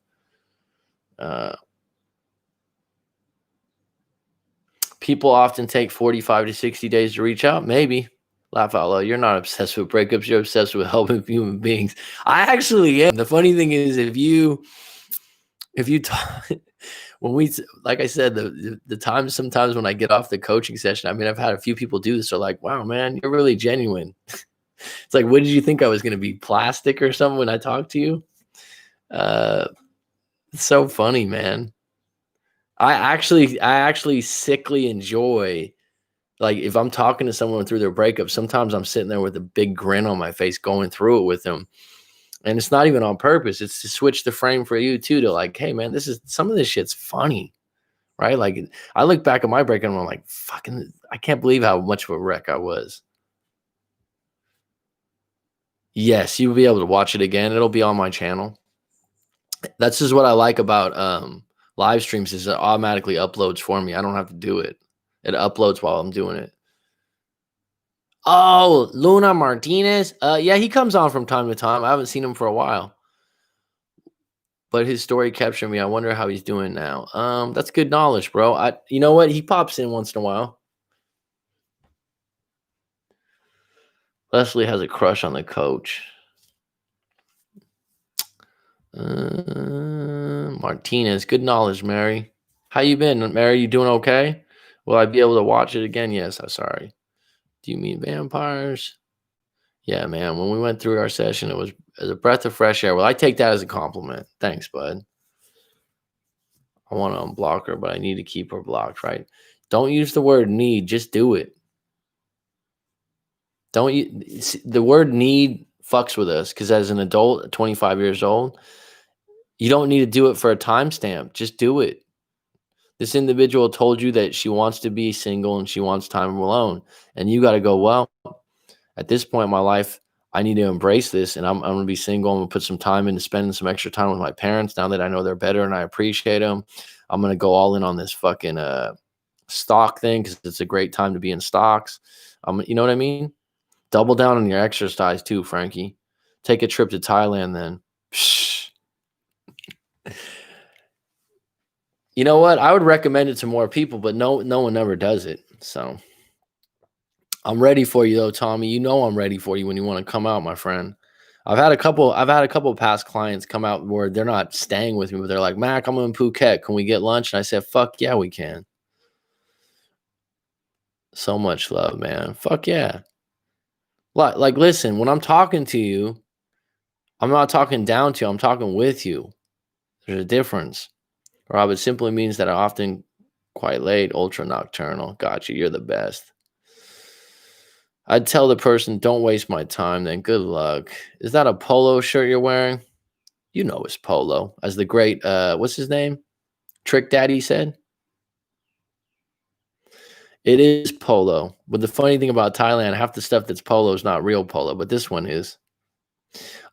People often take 45 to 60 days to reach out. Maybe. Laugh out loud. You're not obsessed with breakups. You're obsessed with helping human beings. I actually am. The funny thing is, if you talk, when we, like I said, the times sometimes when I get off the coaching session, I mean, I've had a few people do this. They're like, wow, man, you're really genuine. It's like, what did you think I was going to be, plastic or something when I talk to you? It's so funny, man. I actually sickly enjoy, like, if I'm talking to someone through their breakup, sometimes I'm sitting there with a big grin on my face going through it with them. And it's not even on purpose. It's to switch the frame for you too, to like, hey man, some of this shit's funny, right? Like, I look back at my breakup and I'm like, fucking, I can't believe how much of a wreck I was. Yes, you'll be able to watch it again. It'll be on my channel. That's just what I like about live streams, is it automatically uploads for me. I don't have to do it. It uploads while I'm doing it. Oh, Luna Martinez. Yeah, he comes on from time to time. I haven't seen him for a while. but his story captured me. I wonder how he's doing now. That's good knowledge, bro. You know what? He pops in once in a while. Leslie has a crush on the coach. Martinez, good knowledge, Mary. How you been, Mary? You doing okay? Will I be able to watch it again? Yes, I'm sorry. Do you mean vampires? Yeah, man. When we went through our session, it was as a breath of fresh air. Well, I take that as a compliment. Thanks, bud. I want to unblock her, but I need to keep her blocked, right? Don't use the word need. Just do it. Don't you? The word need fucks with us because as an adult, 25 years old, you don't need to do it for a timestamp. Just do it. This individual told you that she wants to be single and she wants time alone. And you got to go, well, at this point in my life, I need to embrace this. And I'm going to be single. I'm going to put some time into spending some extra time with my parents now that I know they're better and I appreciate them. I'm going to go all in on this fucking stock thing because it's a great time to be in stocks. You know what I mean? Double down on your exercise too, Frankie. Take a trip to Thailand then. Psh. You know what? I would recommend it to more people, but no one ever does it. So I'm ready for you though, Tommy. You know I'm ready for you when you want to come out, my friend. I've had a couple past clients come out where they're not staying with me, but they're like, Mac, I'm in Phuket. Can we get lunch? And I said, fuck yeah, we can. So much love, man. Fuck yeah. Like, listen, when I'm talking to you, I'm not talking down to you. I'm talking with you. There's a difference. Rob, it simply means that I often quite late, ultra nocturnal. Gotcha. You're the best. I'd tell the person, don't waste my time, then good luck. Is that a polo shirt you're wearing? You know it's polo. As the great, what's his name? Trick Daddy said. It is polo. But the funny thing about Thailand, half the stuff that's polo is not real polo, but this one is.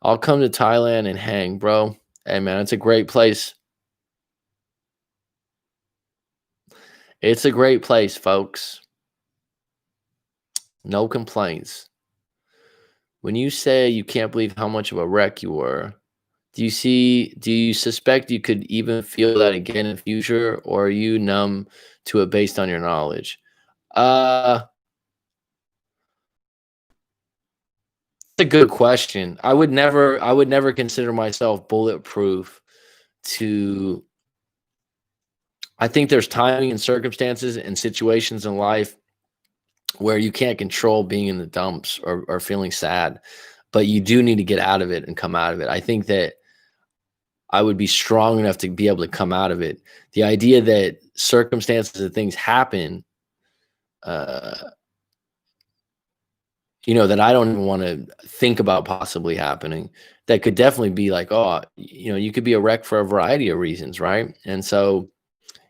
I'll come to Thailand and hang, bro. Hey, man, it's a great place. It's a great place, folks. No complaints. When you say you can't believe how much of a wreck you were, do you suspect you could even feel that again in the future, or are you numb to it based on your knowledge? It's a good question. I would never consider myself bulletproof to I think there's timing and circumstances and situations in life where you can't control being in the dumps or feeling sad, but you do need to get out of it and come out of it. I think that I would be strong enough to be able to come out of it. The idea that circumstances and things happen, that I don't even want to think about possibly happening, that could definitely be like, oh, you could be a wreck for a variety of reasons, right? And so,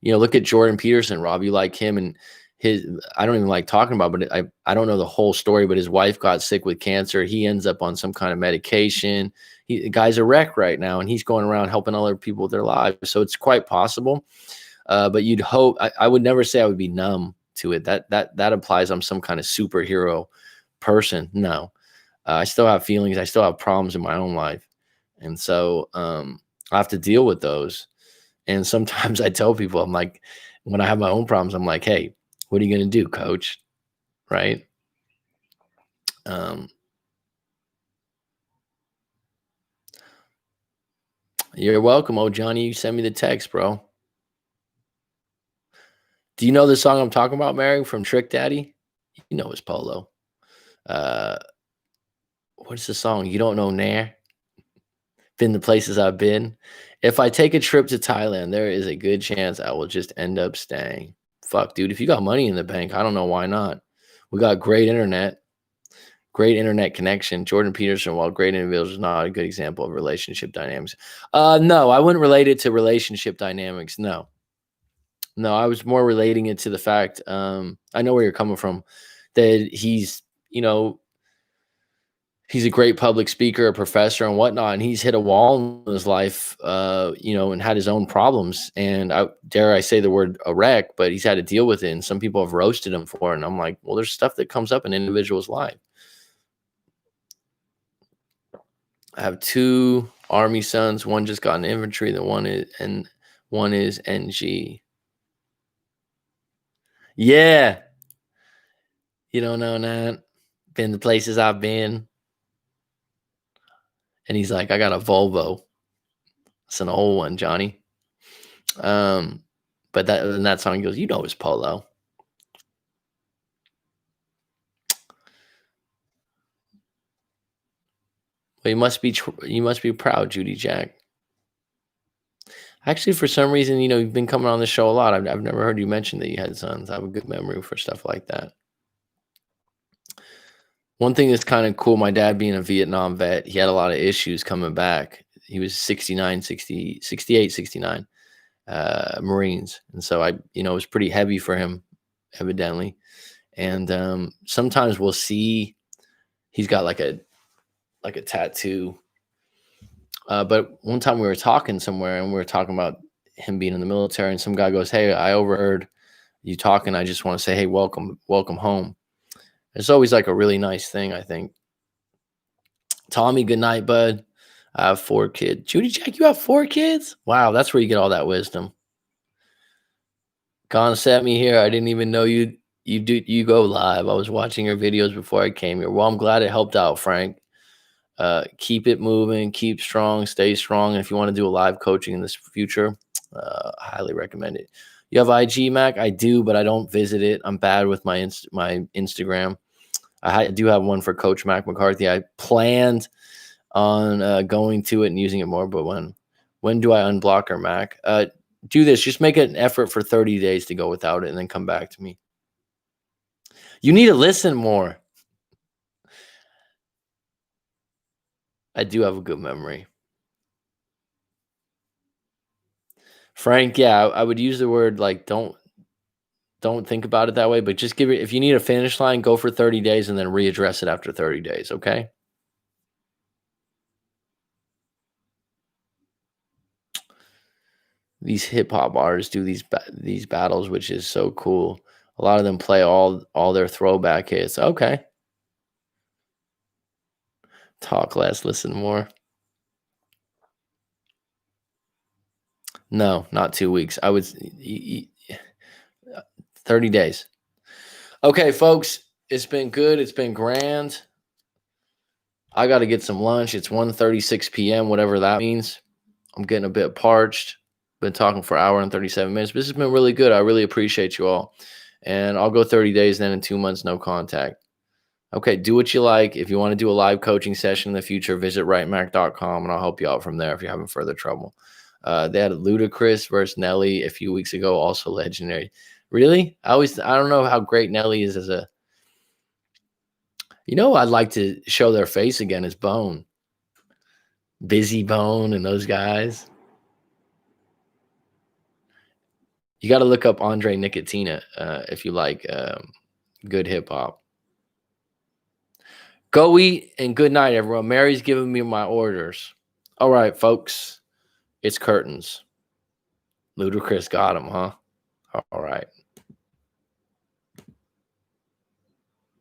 look at Jordan Peterson, Rob, you like him and I don't even like talking about, but I don't know the whole story, but his wife got sick with cancer. He ends up on some kind of medication. The guy's a wreck right now, and he's going around helping other people with their lives. So it's quite possible. But you'd hope, I would never say I would be numb to it. That implies I'm some kind of superhero person. No, I still have feelings. I still have problems in my own life. And so I have to deal with those. And sometimes I tell people, I'm like, when I have my own problems, I'm like, hey, what are you going to do, coach? Right? You're welcome. Oh, Johnny, you send me the text, bro. Do you know the song I'm talking about, Mary, from Trick Daddy? You know it's Polo. What's the song? You don't know Nair? Been the places I've been. If I take a trip to Thailand, there is a good chance I will just end up staying. Fuck, dude. If you got money in the bank, I don't know why not. We got great internet connection. Jordan Peterson, while great individuals, is not a good example of relationship dynamics. No, I wouldn't relate it to relationship dynamics. No, I was more relating it to the fact, I know where you're coming from, that he's a great public speaker, a professor and whatnot, and he's hit a wall in his life, and had his own problems. And dare I say the word a wreck, but he's had to deal with it. And some people have roasted him for it. And I'm like, well, there's stuff that comes up in an individual's life. I have 2 Army sons. One just got in infantry. One is NG. Yeah, you don't know that. Been the places I've been. And he's like, I got a Volvo. It's an old one, Johnny. But that song goes, you know, it's Polo. Well, you must be proud, Judy Jack. Actually, for some reason, you know, you've been coming on the show a lot. I've never heard you mention that you had sons. I have a good memory for stuff like that. One thing that's kind of cool, my dad being a Vietnam vet, he had a lot of issues coming back. He was 69, 60, 68, 69 Marines. And so it was pretty heavy for him, evidently. And sometimes we'll see he's got like a tattoo. But one time we were talking somewhere and we were talking about him being in the military, and some guy goes, hey, I overheard you talking. I just want to say, hey, welcome home. It's always like a really nice thing, I think. Tommy, good night, bud. I have 4 kids. Judy Jack, you have 4 kids? Wow, that's where you get all that wisdom. Gone set me here. I didn't even know you go live. I was watching your videos before I came here. Well, I'm glad it helped out, Frank. Keep it moving, keep strong, stay strong. And if you want to do a live coaching in this future, I highly recommend it. You have IG, Mac? I do, but I don't visit it. I'm bad with my Instagram. I do have one for Coach Mac McCarthy. I planned on going to it and using it more, but when do I unblock her, Mac? Do this. Just make an effort for 30 days to go without it and then come back to me. You need to listen more. I do have a good memory. Frank, yeah, I would use the word like don't think about it that way, but just give it, if you need a finish line, go for 30 days and then readdress it after 30 days, okay? These hip hop artists do these battles, which is so cool. A lot of them play all their throwback hits. Okay. Talk less, listen more. No, not 2 weeks. I would 30 days. Okay, folks, it's been good. It's been grand. I got to get some lunch. It's 1:36 p.m., whatever that means. I'm getting a bit parched. Been talking for an hour and 37 minutes. But this has been really good. I really appreciate you all. And I'll go 30 days, then in 2 months, no contact. Okay, do what you like. If you want to do a live coaching session in the future, visit writemac.com and I'll help you out from there if you're having further trouble. They had Ludacris versus Nelly a few weeks ago, also legendary. Really? I don't know how great Nelly is as a. I'd like to show their face again is Bone. Busy Bone and those guys. You got to look up Andre Nicotina if you like good hip hop. Go eat and good night, everyone. Mary's giving me my orders. All right, folks. It's curtains. Ludacris got him, huh? All right.